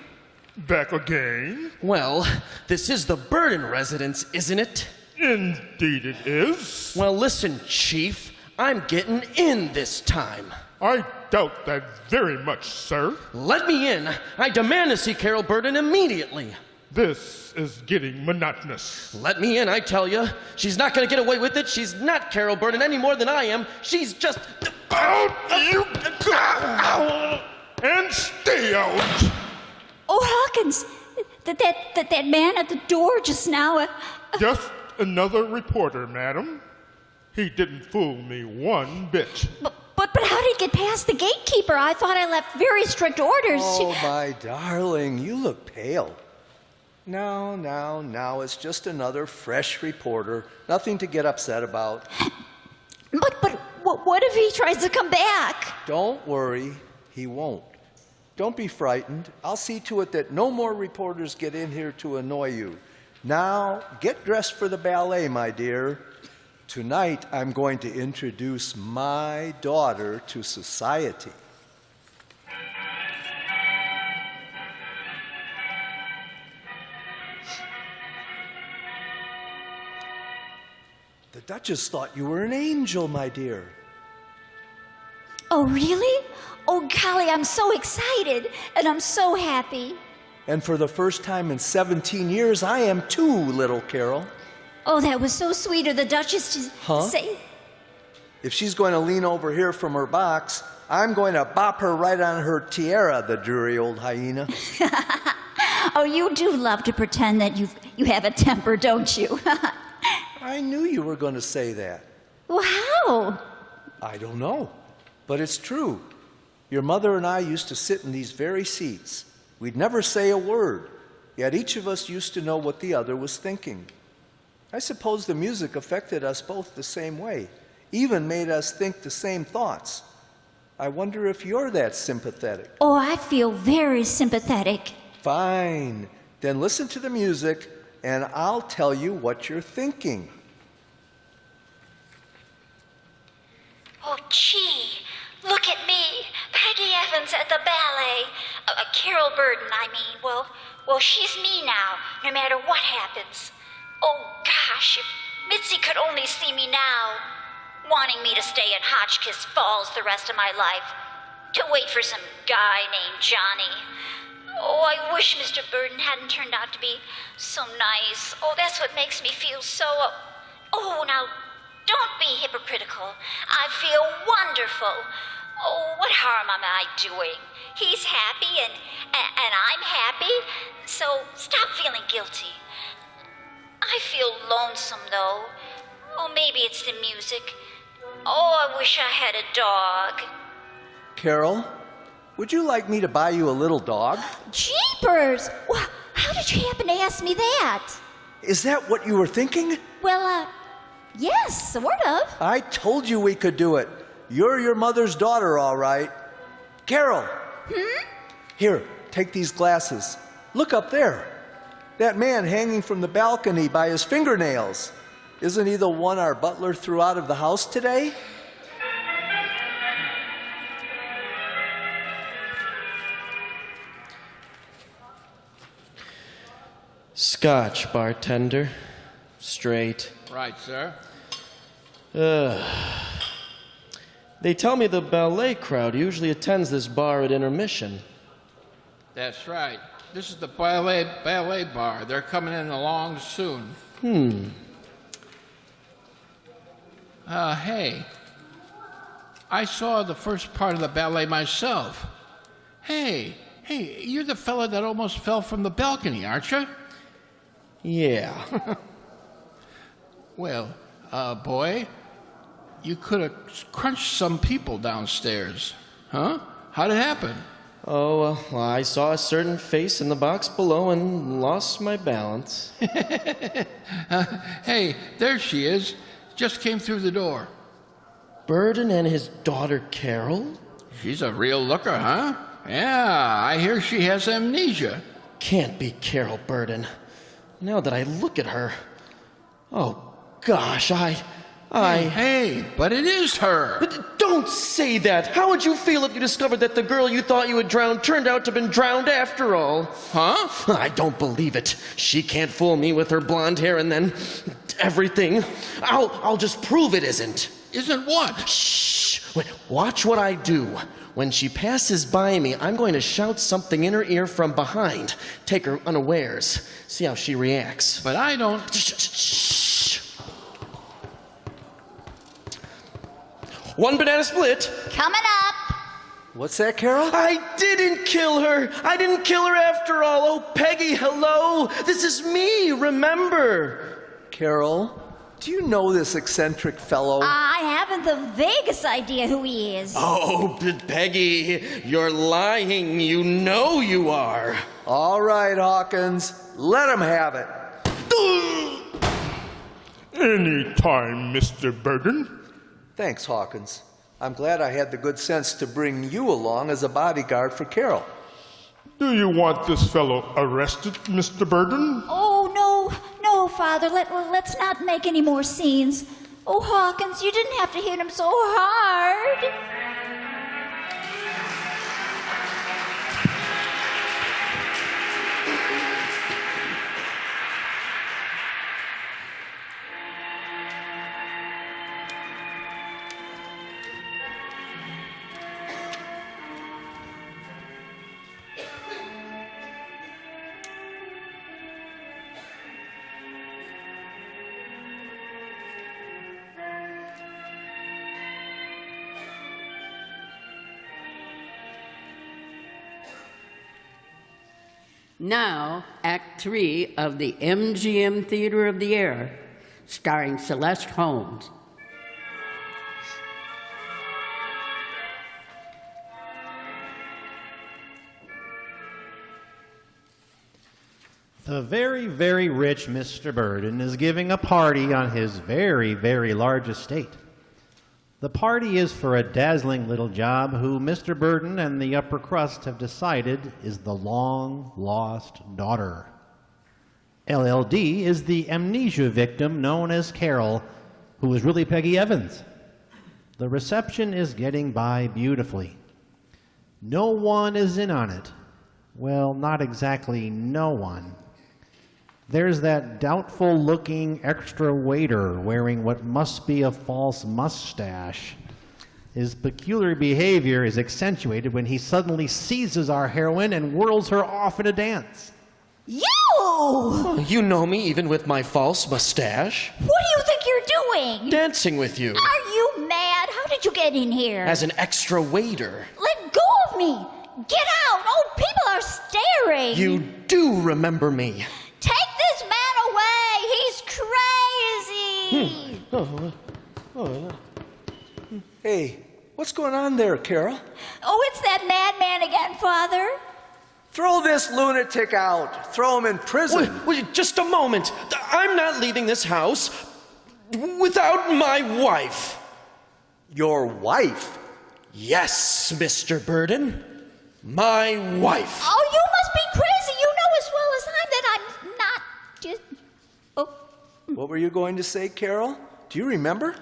Back again? Well, this is the Burden residence, isn't it? Indeed it is. Well, listen, Chief. I'm getting in this time. I doubt that very much, sir. Let me in. I demand to see Carol Burden immediately. This is getting monotonous. Let me in, I tell you. She's not going to get away with it. She's not Carol Burden any more than I am. She's just... Out you go! And stay out! Oh, Hawkins, that man at the door just now. Just another reporter, madam. He didn't fool me one bit. But how did he get past the gatekeeper? I thought I left very strict orders. Oh, my darling, you look pale. Now, it's just another fresh reporter. Nothing to get upset about. But what if he tries to come back? Don't worry, he won't. Don't be frightened. I'll see to it that no more reporters get in here to annoy you. Now, get dressed for the ballet, my dear. Tonight, I'm going to introduce my daughter to society. The Duchess thought you were an angel, my dear. Oh, really? Oh, golly, I'm so excited, and I'm so happy. And for the first time in 17 years, I am too, little Carol. Oh, that was so sweet of the Duchess to say. If she's going to lean over here from her box, I'm going to bop her right on her tiara, the dreary old hyena. Oh, you do love to pretend that you have a temper, don't you? I knew you were going to say that. Well, how? I don't know, but it's true. Your mother and I used to sit in these very seats. We'd never say a word, yet each of us used to know what the other was thinking. I suppose the music affected us both the same way, even made us think the same thoughts. I wonder if you're that sympathetic. Oh, I feel very sympathetic. Fine. Then listen to the music, and I'll tell you what you're thinking. Oh, gee, look at me, Peggy Evans at the ballet. Carol Burden, I mean. Well, she's me now, no matter what happens. Oh, gosh, if Mitzi could only see me now, wanting me to stay in Hotchkiss Falls the rest of my life, to wait for some guy named Johnny. Oh, I wish Mr. Burden hadn't turned out to be so nice. Oh, that's what makes me feel so... Oh, now, don't be hypocritical. I feel wonderful. Oh, what harm am I doing? He's happy and I'm happy, so stop feeling guilty. I feel lonesome, though. Oh, maybe it's the music. Oh, I wish I had a dog. Carol, would you like me to buy you a little dog? Jeepers! Well, how did you happen to ask me that? Is that what you were thinking? Well, yes, sort of. I told you we could do it. You're your mother's daughter, all right. Carol! Here, take these glasses. Look up there. That man hanging from the balcony by his fingernails. Isn't he the one our butler threw out of the house today? Scotch, bartender. Straight. Right, sir. They tell me the ballet crowd usually attends this bar at intermission. That's right. This is the ballet bar. They're coming in along soon. Hey. I saw the first part of the ballet myself. Hey, you're the fella that almost fell from the balcony, aren't you? Yeah. Well, boy, you could have crunched some people downstairs. Huh? How'd it happen? Oh, well, I saw a certain face in the box below and lost my balance. Hey, there she is. Just came through the door. Burden and his daughter Carol? She's a real looker, huh? Yeah, I hear she has amnesia. Can't be Carol Burden. Now that I look at her... Oh, gosh, Hey, but it is her. But don't say that. How would you feel if you discovered that the girl you thought you had drowned turned out to have been drowned after all? Huh? I don't believe it. She can't fool me with her blonde hair and then everything. I'll just prove it isn't. Isn't what? Shh. Wait, watch what I do. When she passes by me, I'm going to shout something in her ear from behind. Take her unawares. See how she reacts. But I don't... Shh. One banana split. Coming up. What's that, Carol? I didn't kill her. I didn't kill her after all. Oh, Peggy, hello. This is me, remember. Carol, do you know this eccentric fellow? I haven't the vaguest idea who he is. Oh, Peggy, you're lying. You know you are. All right, Hawkins. Let him have it. Anytime, Mr. Burden. Thanks, Hawkins. I'm glad I had the good sense to bring you along as a bodyguard for Carol. Do you want this fellow arrested, Mr. Burden? Oh, no, Father. Let's not make any more scenes. Oh, Hawkins, you didn't have to hit him so hard. Now, Act 3 of the MGM Theater of the Air, starring Celeste Holmes. The very, very rich Mr. Burden is giving a party on his very, very large estate. The party is for a dazzling little job who Mr. Burden and the upper crust have decided is the long-lost daughter. LLD is the amnesia victim known as Carol, who is really Peggy Evans. The reception is getting by beautifully. No one is in on it. Well, not exactly no one. There's that doubtful-looking extra waiter wearing what must be a false mustache. His peculiar behavior is accentuated when he suddenly seizes our heroine and whirls her off in a dance. You! You know me even with my false mustache. What do you think you're doing? Dancing with you. Are you mad? How did you get in here? As an extra waiter. Let go of me! Get out! Oh, people are staring! You do remember me. Take this man away! He's crazy! Hey, what's going on there, Carol? Oh, it's that madman again, Father. Throw this lunatic out. Throw him in prison. Wait, just a moment. I'm not leaving this house without my wife. Your wife? Yes, Mr. Burden. My wife. Oh, you must be crazy. You know as well as I that I'm not just... Oh. What were you going to say, Carol? Do you remember?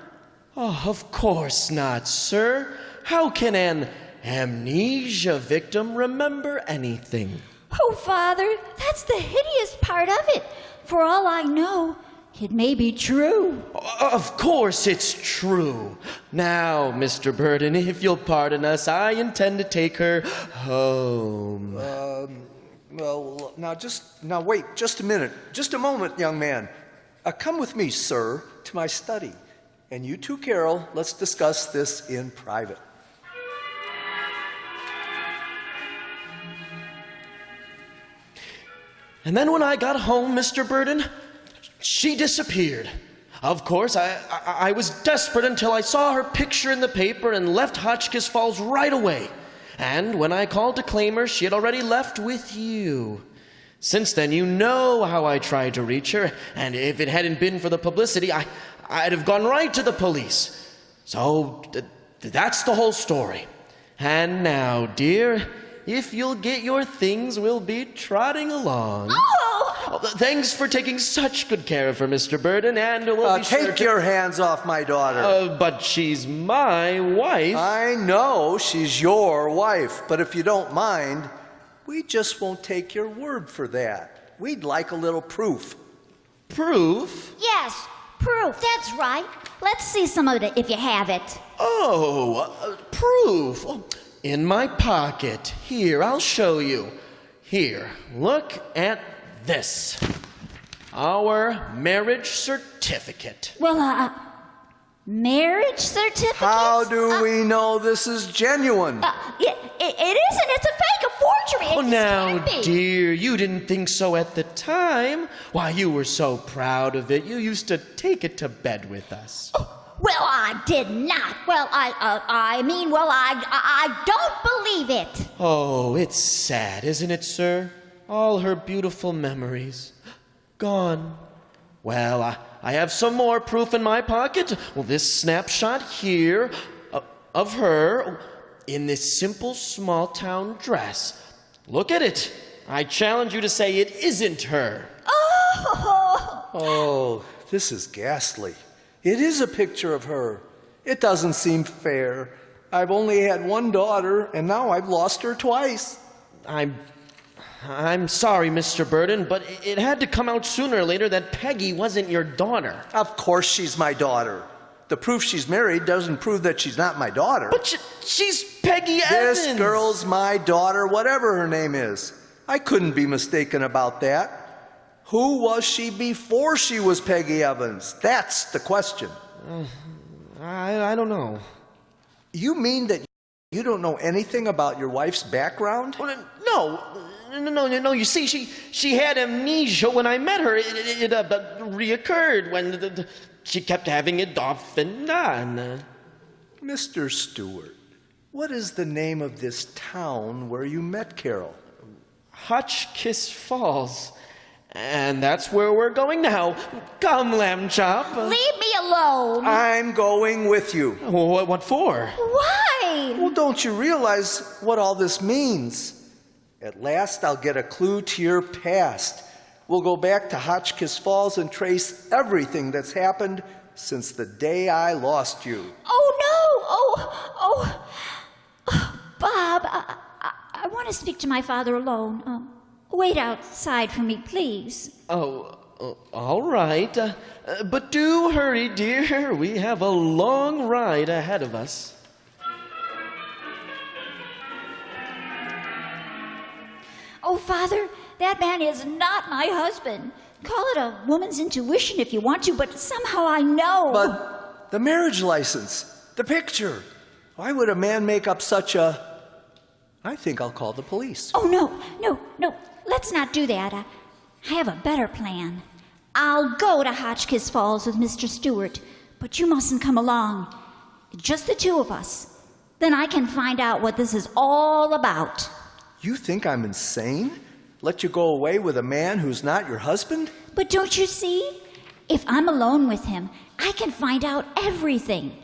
Oh, of course not, sir. How can an amnesia victim remember anything? Oh, Father, that's the hideous part of it. For all I know, it may be true. Of course it's true. Now, Mr. Burden, if you'll pardon us, I intend to take her home. Well, now wait, just a minute. Just a moment, young man. Come with me, sir, to my study. And you too, Carol, let's discuss this in private. And then when I got home, Mr. Burden, she disappeared. Of course, I was desperate until I saw her picture in the paper and left Hotchkiss Falls right away. And when I called to claim her, she had already left with you. Since then, you know how I tried to reach her, and if it hadn't been for the publicity, I'd have gone right to the police. So that's the whole story. And now, dear, if you'll get your things, we'll be trotting along. Oh! Thanks for taking such good care of her, Mr. Burden, and we'll be sure Take your hands off my daughter. But she's my wife. I know she's your wife, but if you don't mind, we just won't take your word for that. We'd like a little proof. Proof? Yes, proof. That's right. Let's see some of it if you have it. Oh, proof. In my pocket. Here, I'll show you. Here, look at this. Our marriage certificate. Well, marriage certificate? How do we know this is genuine? It isn't. It's a fake, a forgery. Oh, It now, can't be. dear, you didn't think so at the time. Why, you were so proud of it. You used to take it to bed with us. Well, I did not. Well, I don't believe it. Oh, it's sad, isn't it, sir? All her beautiful memories gone. Well, I have some more proof in my pocket. Well, this snapshot here of her in this simple small-town dress. Look at it. I challenge you to say it isn't her. Oh, this is ghastly. It is a picture of her. It doesn't seem fair. I've only had one daughter, and now I've lost her twice. I'm sorry, Mr. Burden, but it had to come out sooner or later that Peggy wasn't your daughter. Of course she's my daughter. The proof she's married doesn't prove that she's not my daughter. But she's Peggy Evans. This girl's my daughter, whatever her name is. I couldn't be mistaken about that. Who was she before she was Peggy Evans? That's the question. I don't know. You mean that you don't know anything about your wife's background? No. You see, she had amnesia when I met her. It reoccurred when she kept having it off and on. Mr. Stewart, what is the name of this town where you met Carol? Hotchkiss Falls. And that's where we're going now. Come, Lamb Chop. Leave me alone. I'm going with you. What for? Why? Well, don't you realize what all this means? At last, I'll get a clue to your past. We'll go back to Hotchkiss Falls and trace everything that's happened since the day I lost you. Oh, no. Bob, I want to speak to my father alone. Wait outside for me, please. All right. But do hurry, dear. We have a long ride ahead of us. Oh, Father, that man is not my husband. Call it a woman's intuition if you want to, but somehow I know. But the marriage license, the picture. Why would a man make up such a... I think I'll call the police. Oh, no. Let's not do that. I have a better plan. I'll go to Hotchkiss Falls with Mr. Stewart, but you mustn't come along. Just the two of us. Then I can find out what this is all about. You think I'm insane? Let you go away with a man who's not your husband? But don't you see? If I'm alone with him, I can find out everything.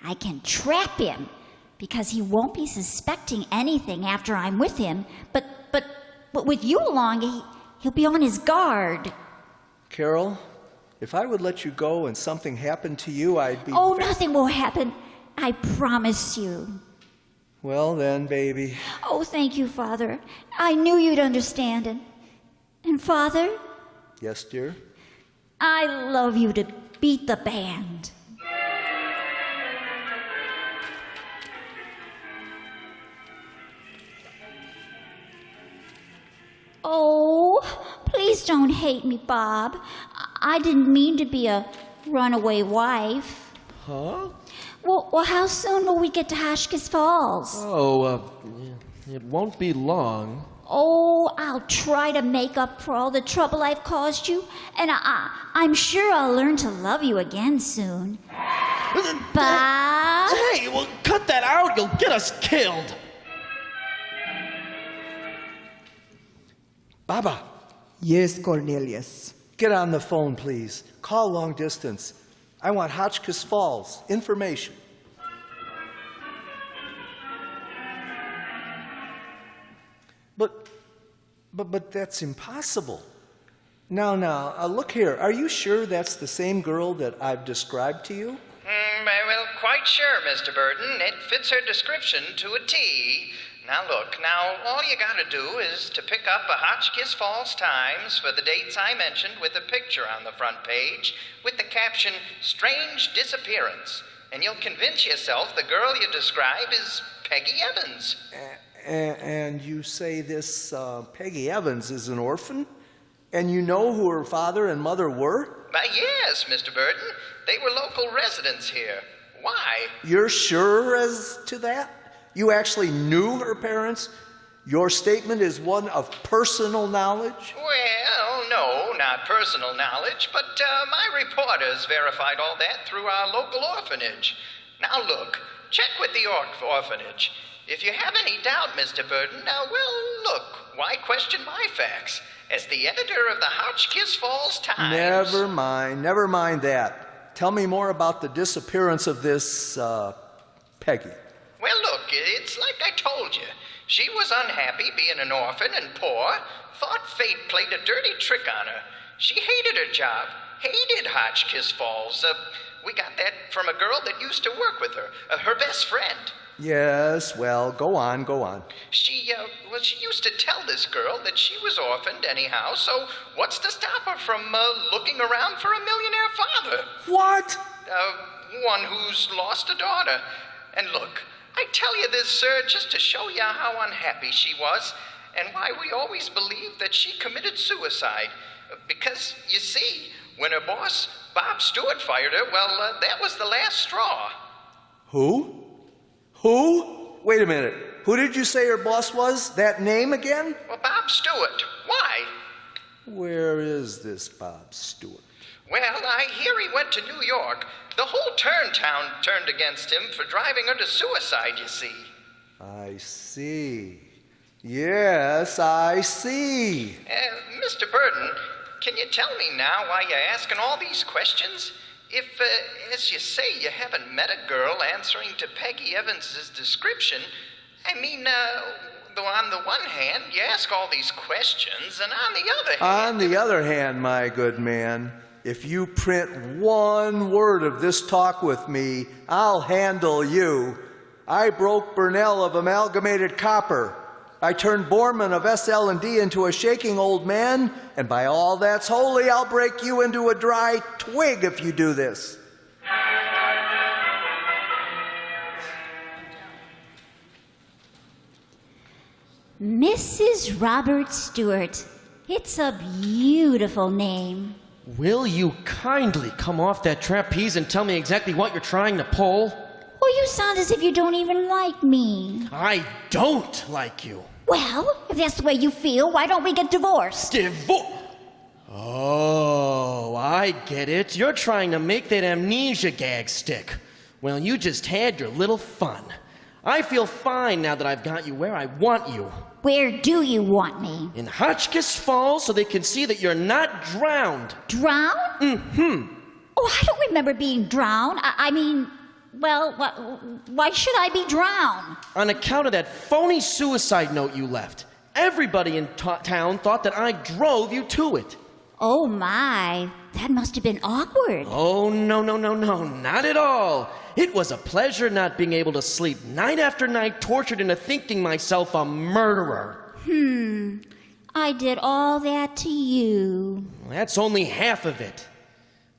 I can trap him, because he won't be suspecting anything after I'm with him. But with you along, he'll be on his guard. Carol, if I would let you go and something happened to you, I'd be... Oh, nothing will happen. I promise you. Well then, baby. Oh, thank you, Father. I knew you'd understand. And Father? Yes, dear? I love you to beat the band. Oh, please don't hate me, Bob. I didn't mean to be a runaway wife. Huh? Well, how soon will we get to Hotchkiss Falls? It won't be long. Oh, I'll try to make up for all the trouble I've caused you, and I'm sure I'll learn to love you again soon. Bob? Hey, well, cut that out. You'll get us killed. Baba. Yes, Cornelius. Get on the phone, please. Call long distance. I want Hotchkiss Falls information. But that's impossible. Now, look here. Are you sure that's the same girl that I've described to you? Well, quite sure, Mr. Burton. It fits her description to a T. Now, look, all you gotta do is to pick up a Hotchkiss Falls Times for the dates I mentioned with a picture on the front page with the caption, Strange Disappearance. And you'll convince yourself the girl you describe is Peggy Evans. And you say this Peggy Evans is an orphan? And you know who her father and mother were? Yes, Mr. Burton. They were local residents here. Why? You're sure as to that? You actually knew her parents? Your statement is one of personal knowledge? Well, no, not personal knowledge, but my reporters verified all that through our local orphanage. Now look, check with the orphanage. If you have any doubt, Mr. Burton, well, look, why question my facts? As the editor of the Hotchkiss Falls Times... Never mind that. Tell me more about the disappearance of this, Peggy. Well, look, it's like I told you. She was unhappy being an orphan and poor, thought fate played a dirty trick on her. She hated her job, hated Hotchkiss Falls. We got that from a girl that used to work with her, her best friend. Yes, well, go on. She used to tell this girl that she was orphaned anyhow, so what's to stop her from looking around for a millionaire father? What? One who's lost a daughter. And look, I tell you this, sir, just to show you how unhappy she was and why we always believed that she committed suicide. Because, you see, when her boss, Bob Stewart, fired her, that was the last straw. Who? Wait a minute. Who did you say her boss was? That name again? Well, Bob Stewart. Why? Where is this Bob Stewart? Well, I hear he went to New York. The whole town turned against him for driving her to suicide, you see. I see. Yes, I see. Mr. Burton, can you tell me now why you're asking all these questions? If, as you say, you haven't met a girl answering to Peggy Evans's description, I mean, though on the one hand, you ask all these questions, and on the other hand... On the other hand, my good man, if you print one word of this talk with me, I'll handle you. I broke Burnell of Amalgamated Copper. I turned Borman of SL&D into a shaking old man, and by all that's holy, I'll break you into a dry twig if you do this. Mrs. Robert Stewart. It's a beautiful name. Will you kindly come off that trapeze and tell me exactly what you're trying to pull? Well, you sound as if you don't even like me. I don't like you. Well, if that's the way you feel, why don't we get divorced? Oh, I get it. You're trying to make that amnesia gag stick. Well, you just had your little fun. I feel fine now that I've got you where I want you. Where do you want me? In Hotchkiss Falls so they can see that you're not drowned. Drowned? Mm-hmm. Oh, I don't remember being drowned. I mean, well, why should I be drowned? On account of that phony suicide note you left. Everybody in town thought that I drove you to it. Oh, my. That must have been awkward. Oh, no, not at all. It was a pleasure not being able to sleep night after night, tortured into thinking myself a murderer. I did all that to you. That's only half of it.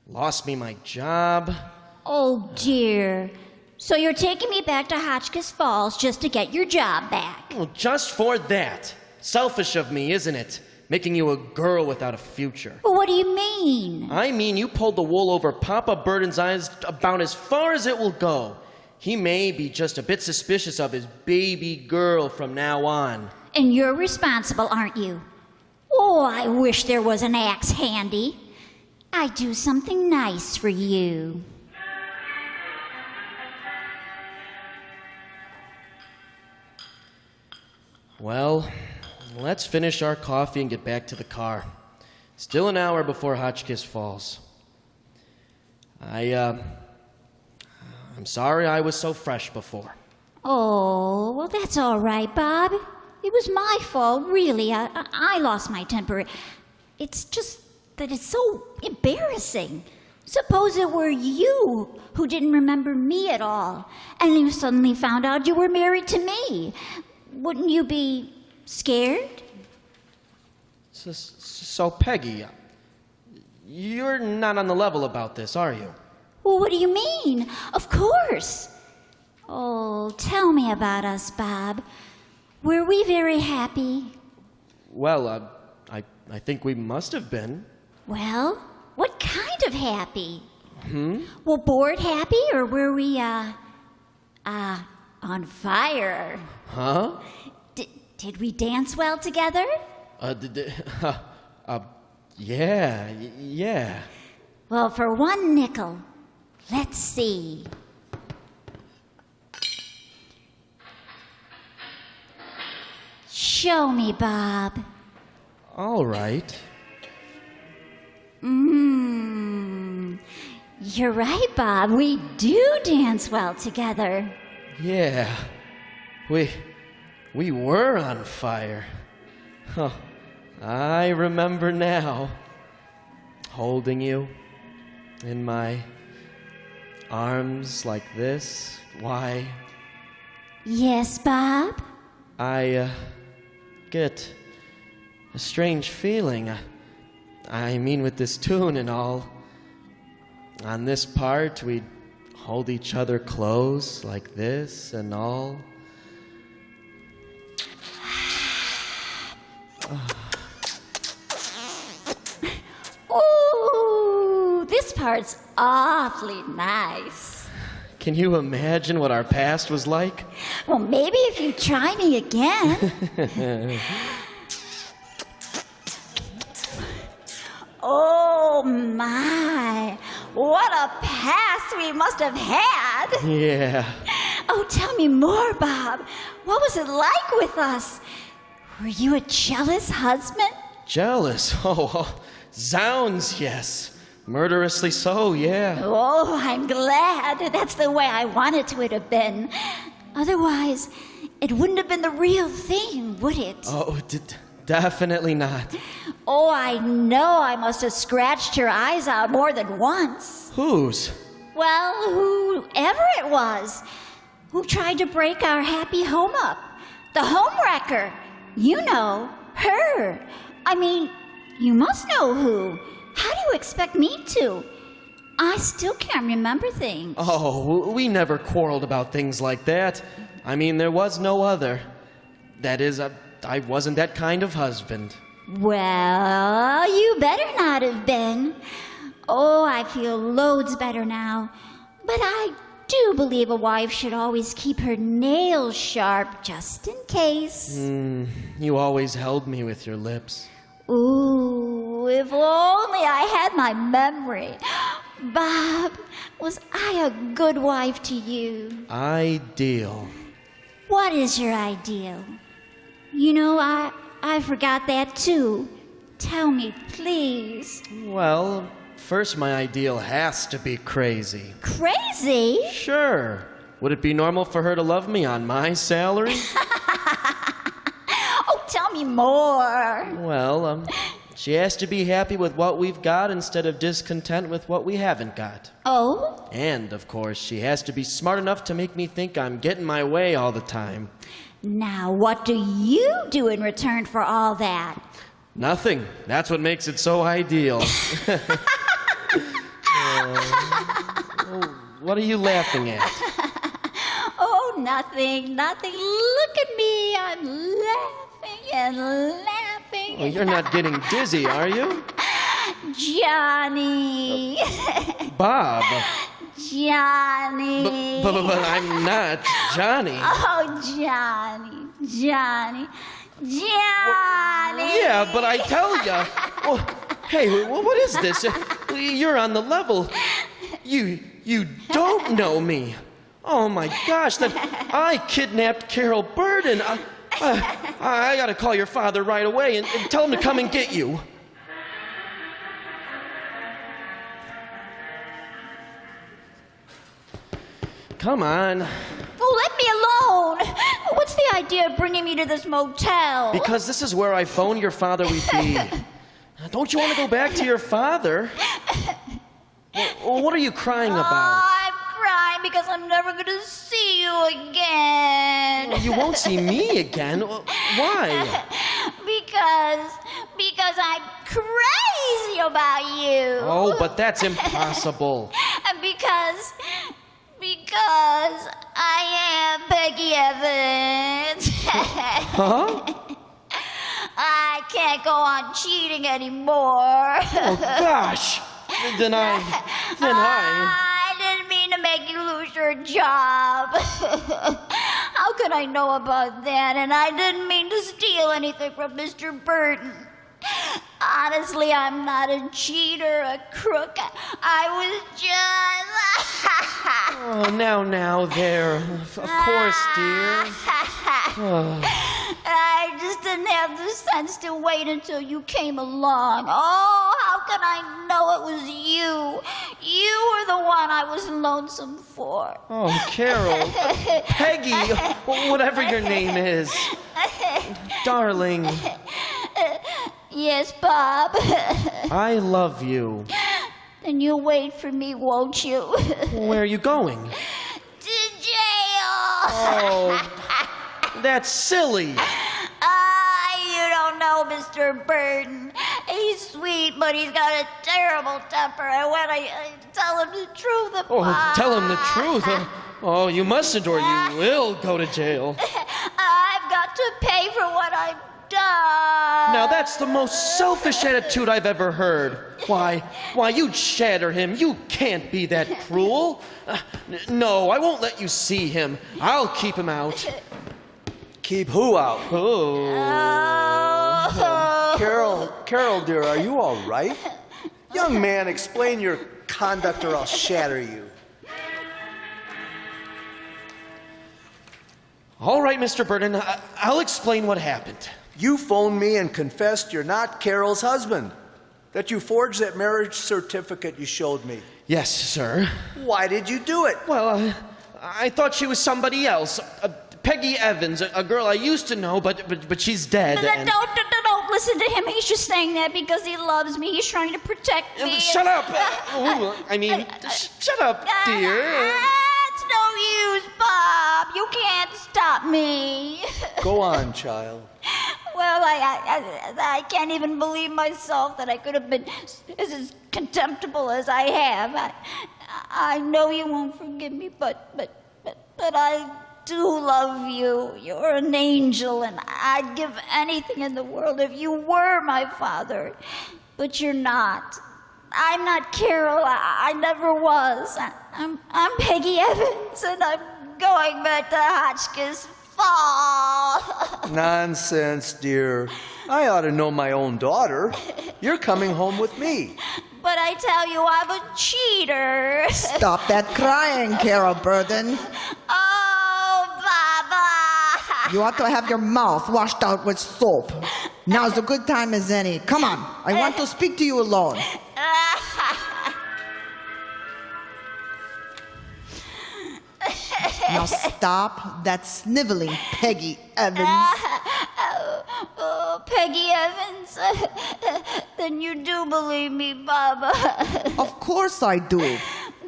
Lost me my job. Oh, dear. So you're taking me back to Hotchkiss Falls just to get your job back? Well, just for that. Selfish of me, isn't it? Making you a girl without a future. Well, what do you mean? I mean you pulled the wool over Papa Burden's eyes about as far as it will go. He may be just a bit suspicious of his baby girl from now on. And you're responsible, aren't you? Oh, I wish there was an axe handy. I'd do something nice for you. Well, let's finish our coffee and get back to the car. Still an hour before Hotchkiss Falls. I'm sorry I was so fresh before. Oh, well, that's all right, Bob. It was my fault, really. I lost my temper. It's just that it's so embarrassing. Suppose it were you who didn't remember me at all, and you suddenly found out you were married to me. Wouldn't you be scared? So, Peggy, you're not on the level about this, are you? Well, what do you mean? Of course. Oh, tell me about us, Bob. Were we very happy? Well, I think we must have been. Well, what kind of happy? Well, bored happy, or were we, on fire? Huh? Did we dance well together? Yeah. Well, for one nickel, let's see. Show me, Bob. All right. You're right, Bob. We do dance well together. Yeah. We were on fire. Huh. I remember now. Holding you in my arms like this. Why? Yes, Bob? I get a strange feeling. I mean, with this tune and all. On this part, we'd hold each other close like this and all. Ooh, this part's awfully nice. Can you imagine what our past was like? Well, maybe if you try me again. Oh, my. What a past we must have had. Yeah. Oh, tell me more, Bob. What was it like with us? Were you a jealous husband? Jealous? Oh, zounds, yes. Murderously so, yeah. Oh, I'm glad. That's the way I wanted to have been. Otherwise, it wouldn't have been the real thing, would it? Oh, definitely not. Oh, I know I must have scratched your eyes out more than once. Whose? Well, whoever it was who tried to break our happy home up. The home wrecker. You know, her. I mean, you must know who. How do you expect me to? I still can't remember things. Oh, we never quarreled about things like that. I mean, there was no other. That is, I wasn't that kind of husband. Well, you better not have been. Oh, I feel loads better now. But I do believe a wife should always keep her nails sharp just in case. You always held me with your lips. Ooh, if only I had my memory. Bob, was I a good wife to you? Ideal. What is your ideal? You know, I forgot that too. Tell me, please. Well, first my ideal has to be crazy. Crazy? Sure. Would it be normal for her to love me on my salary? Oh, tell me more. Well, she has to be happy with what we've got instead of discontent with what we haven't got. Oh? And, of course, she has to be smart enough to make me think I'm getting my way all the time. Now, what do you do in return for all that? Nothing. That's what makes it so ideal. What are you laughing at? Oh, nothing, nothing. Look at me. I'm laughing and laughing. Well, you're not getting dizzy, are you? Johnny. Bob. Johnny. But I'm not Johnny. Oh, Johnny. Johnny. Johnny. Yeah, but I tell ya. Well, hey, what is this? You're on the level. You don't know me. Oh my gosh, that I kidnapped Carol Burden. I gotta call your father right away and tell him to come and get you. Come on. Oh, let me alone. What's the idea of bringing me to this motel? Because this is where I phoned your father we'd be. Don't you want to go back to your father? Well, what are you crying about? I'm crying because I'm never going to see you again. Well, you won't see me again? Why? Because I'm crazy about you. Oh, but that's impossible. And because I am Peggy Evans. Huh? I can't go on cheating anymore. Oh, gosh. Then I didn't mean to make you lose your job. How could I know about that? And I didn't mean to steal anything from Mr. Burton. Honestly, I'm not a cheater, a crook. I was just... Oh, now, there. Of course, dear. Oh. I just didn't have the sense to wait until you came along. Oh, how could I know it was you? You were the one I was lonesome for. Oh, Carol. Peggy, whatever your name is. Darling. Yes, Bob. I love you. Then you'll wait for me, won't you? Where are you going? To jail. Oh, that's silly. You don't know Mr. Burton. He's sweet, but he's got a terrible temper. And when I tell him the truth, Oh, tell him the truth. Oh, you mustn't or you will go to jail. I've got to pay for what I've done. Now, that's the most selfish attitude I've ever heard. Why, you'd shatter him. You can't be that cruel. No, I won't let you see him. I'll keep him out. Keep who out? Oh. Carol, dear, are you all right? Young man, explain your conduct or I'll shatter you. All right, Mr. Burton, I'll explain what happened. You phoned me and confessed you're not Carol's husband, that you forged that marriage certificate you showed me. Yes, sir. Why did you do it? Well, I thought she was somebody else. Peggy Evans, a girl I used to know, but she's dead. Don't listen to him. He's just saying that because he loves me. He's trying to protect me. Shut up. Shut up, dear. It's no use, Bob. You can't stop me. Go on, child. Well, I can't even believe myself that I could have been as contemptible as I have. I know you won't forgive me, but I do love you. You're an angel, and I'd give anything in the world if you were my father. But you're not. I'm not Carol. I never was. I'm Peggy Evans, and I'm going back to Hotchkiss Fall. Nonsense, dear. I ought to know my own daughter. You're coming home with me. But I tell you, I'm a cheater. Stop that crying, Carol Burden. Oh, Baba. You ought to have your mouth washed out with soap. Now's a good time as any. Come on, I want to speak to you alone. Now stop that sniveling, Peggy Evans. Peggy Evans? Then you do believe me, Baba. Of course I do.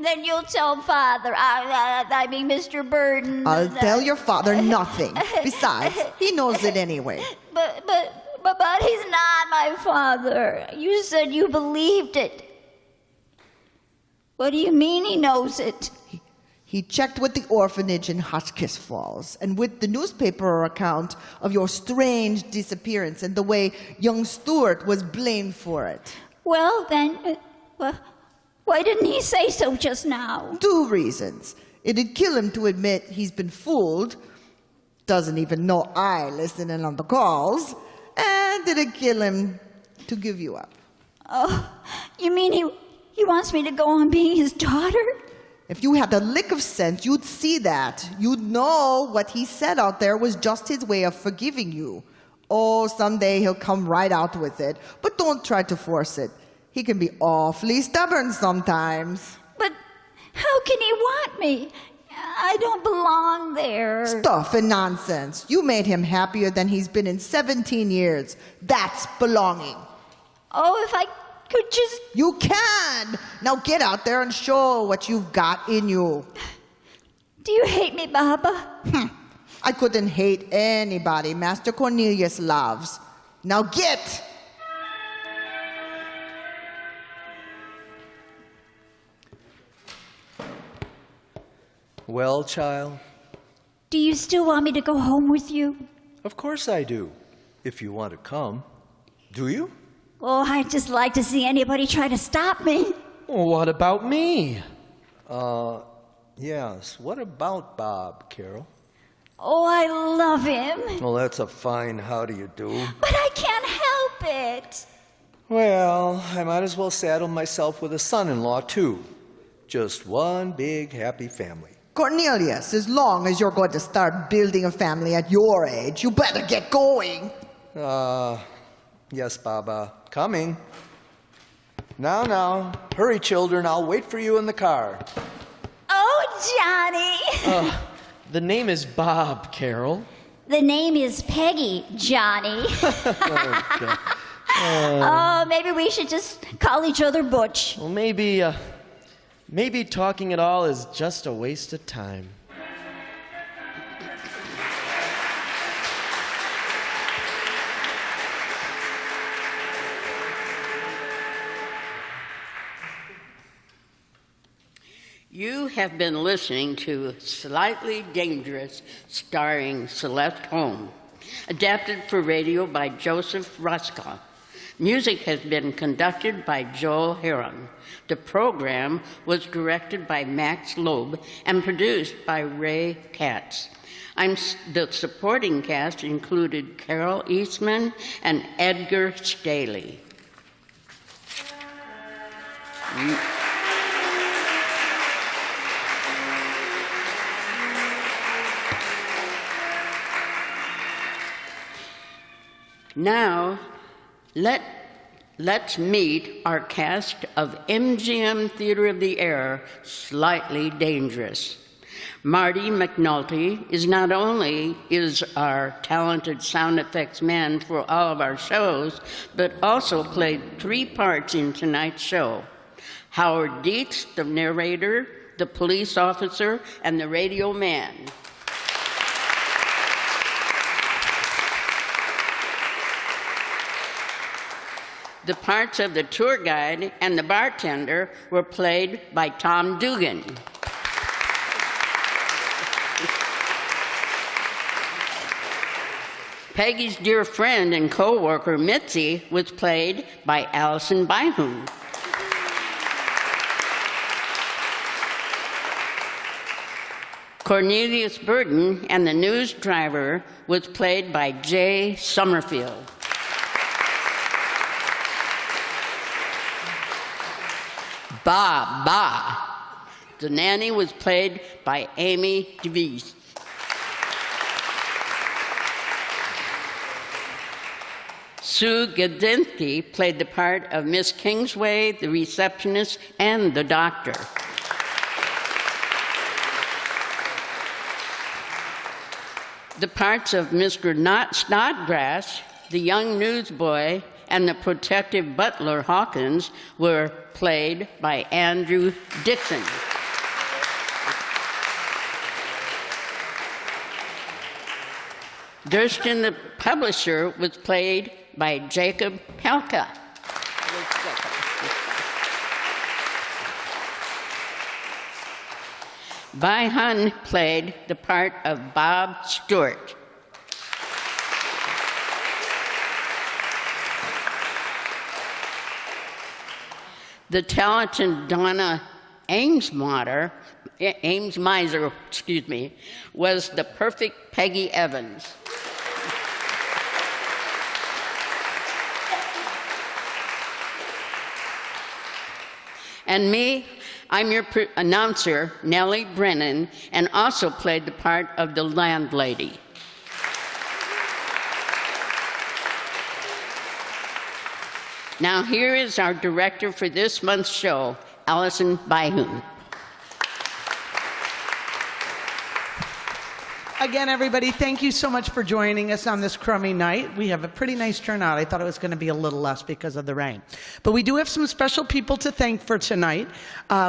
Then you'll tell Father, I mean Mr. Burden. I'll tell your father nothing. Besides, he knows it anyway. But he's not my father. You said you believed it. What do you mean he knows it? He checked with the orphanage in Hotchkiss Falls and with the newspaper account of your strange disappearance and the way young Stewart was blamed for it. Well, then, why didn't he say so just now? 2 reasons. It'd kill him to admit he's been fooled, doesn't even know I listen in on the calls, and it'd kill him to give you up. Oh, you mean he wants me to go on being his daughter? If you had a lick of sense, you'd see that. You'd know what he said out there was just his way of forgiving you. Oh, someday he'll come right out with it. But don't try to force it. He can be awfully stubborn sometimes. But how can he want me? I don't belong there. Stuff and nonsense. You made him happier than he's been in 17 years. That's belonging. Oh, if I could just... You can! Now get out there and show what you've got in you. Do you hate me, Baba? I couldn't hate anybody Master Cornelius loves. Now get! Well, child? Do you still want me to go home with you? Of course I do, if you want to come. Do you? Oh, I'd just like to see anybody try to stop me. What about me? Yes. What about Bob, Carol? Oh, I love him. Well, that's a fine how do you do. But I can't help it. Well, I might as well saddle myself with a son-in-law, too. Just one big happy family. Cornelius, as long as you're going to start building a family at your age, you better get going. Yes, Baba. Coming. Now. Hurry, children. I'll wait for you in the car. Oh, Johnny. The name is Bob, Carol. The name is Peggy, Johnny. Okay. Oh, maybe we should just call each other Butch. Well, maybe talking at all is just a waste of time. You have been listening to Slightly Dangerous, starring Celeste Holm, adapted for radio by Joseph Ruska. Music has been conducted by Joel Heron. The program was directed by Max Loeb and produced by Ray Katz. The supporting cast included Carol Eastman and Edgar Staley. Now, let's meet our cast of MGM Theater of the Air, Slightly Dangerous. Marty McNulty is not only our talented sound effects man for all of our shows, but also played 3 parts in tonight's show. Howard Dietz, the narrator, the police officer, and the radio man. The parts of the tour guide and the bartender were played by Tom Dugan. Peggy's dear friend and co-worker, Mitzi, was played by Alison Bihun. Cornelius Burton and the news driver was played by Jay Summerfield. Ba. The nanny was played by Amy DeVries. Sue Gadzinski played the part of Miss Kingsway, the receptionist, and the doctor. The parts of Mr. Snodgrass, the young newsboy, and the protective butler Hawkins were played by Andrew Dixon. Durston the publisher was played by Jacob Pelka. Bihun played the part of Bob Stewart. The talented Donna Amesmiser, was the perfect Peggy Evans. And me, I'm your announcer, Nellie Brennan, and also played the part of the landlady. Now here is our director for this month's show, Alison Bihun. Again, everybody, thank you so much for joining us on this crummy night. We have a pretty nice turnout. I thought it was going to be a little less because of the rain. But we do have some special people to thank for tonight.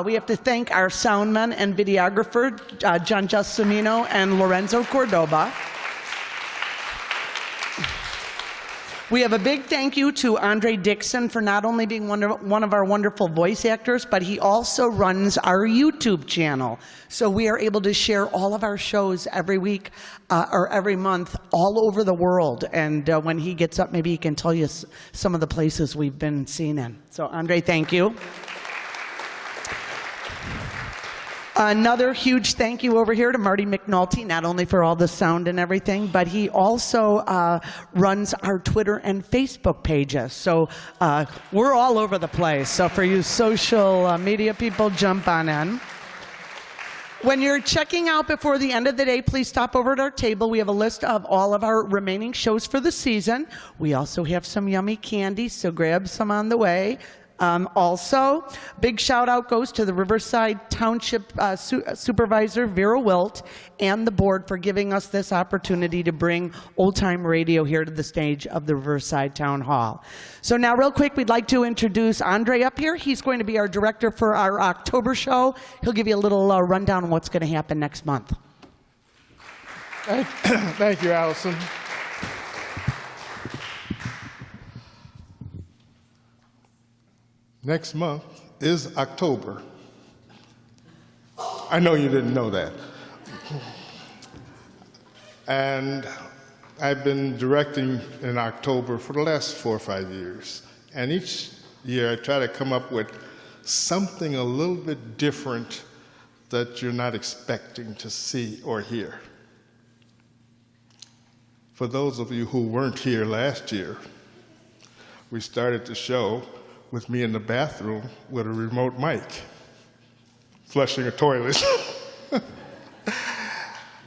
We have to thank our soundman and videographer, John Justimino and Lorenzo Cordoba. We have a big thank you to Andre Dixon for not only being one of our wonderful voice actors, but he also runs our YouTube channel. So we are able to share all of our shows every week or every month all over the world. And when he gets up, maybe he can tell you some of the places we've been seen in. So Andre, thank you. Another huge thank you over here to Marty McNulty, not only for all the sound and everything, but he also runs our Twitter and Facebook pages. So we're all over the place. So for you social media people, jump on in. When you're checking out before the end of the day, please stop over at our table. We have a list of all of our remaining shows for the season. We also have some yummy candy, so grab some on the way. Also, big shout out goes to the Riverside Township Supervisor Vera Wilt and the board for giving us this opportunity to bring old time radio here to the stage of the Riverside Town Hall. So now real quick, we'd like to introduce Andre up here. He's going to be our director for our October show. He'll give you a little rundown on what's going to happen next month. Thank you, Alison. Next month is October. I know you didn't know that. And I've been directing in October for the last 4 or 5 years. And each year I try to come up with something a little bit different that you're not expecting to see or hear. For those of you who weren't here last year, we started the show with me in the bathroom with a remote mic, flushing a toilet.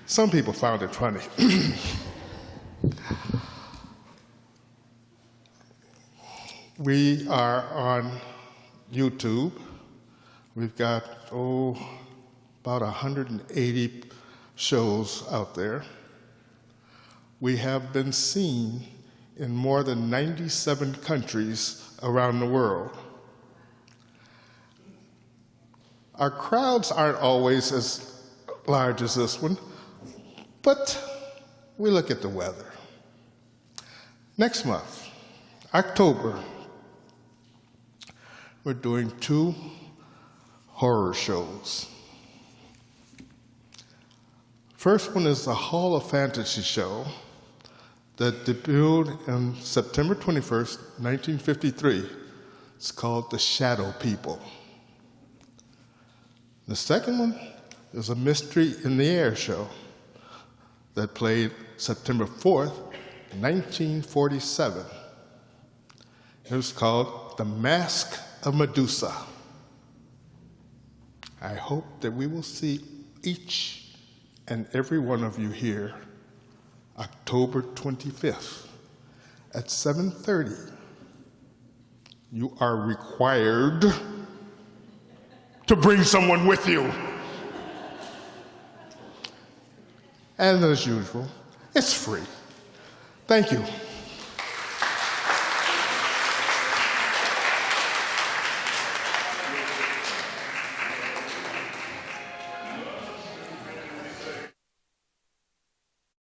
Some people found it funny. We are on YouTube. We've got, about 180 shows out there. We have been seen in more than 97 countries around the world. Our crowds aren't always as large as this one, but we look at the weather. Next month, October, we're doing 2 horror shows. First one is the Hall of Fantasy show that debuted on September 21st, 1953. It's called The Shadow People. The second one is a Mystery in the Air show that played September 4th, 1947. It was called The Mask of Medusa. I hope that we will see each and every one of you here October 25th at 7:30. You are required to bring someone with you. And as usual, it's free. Thank you.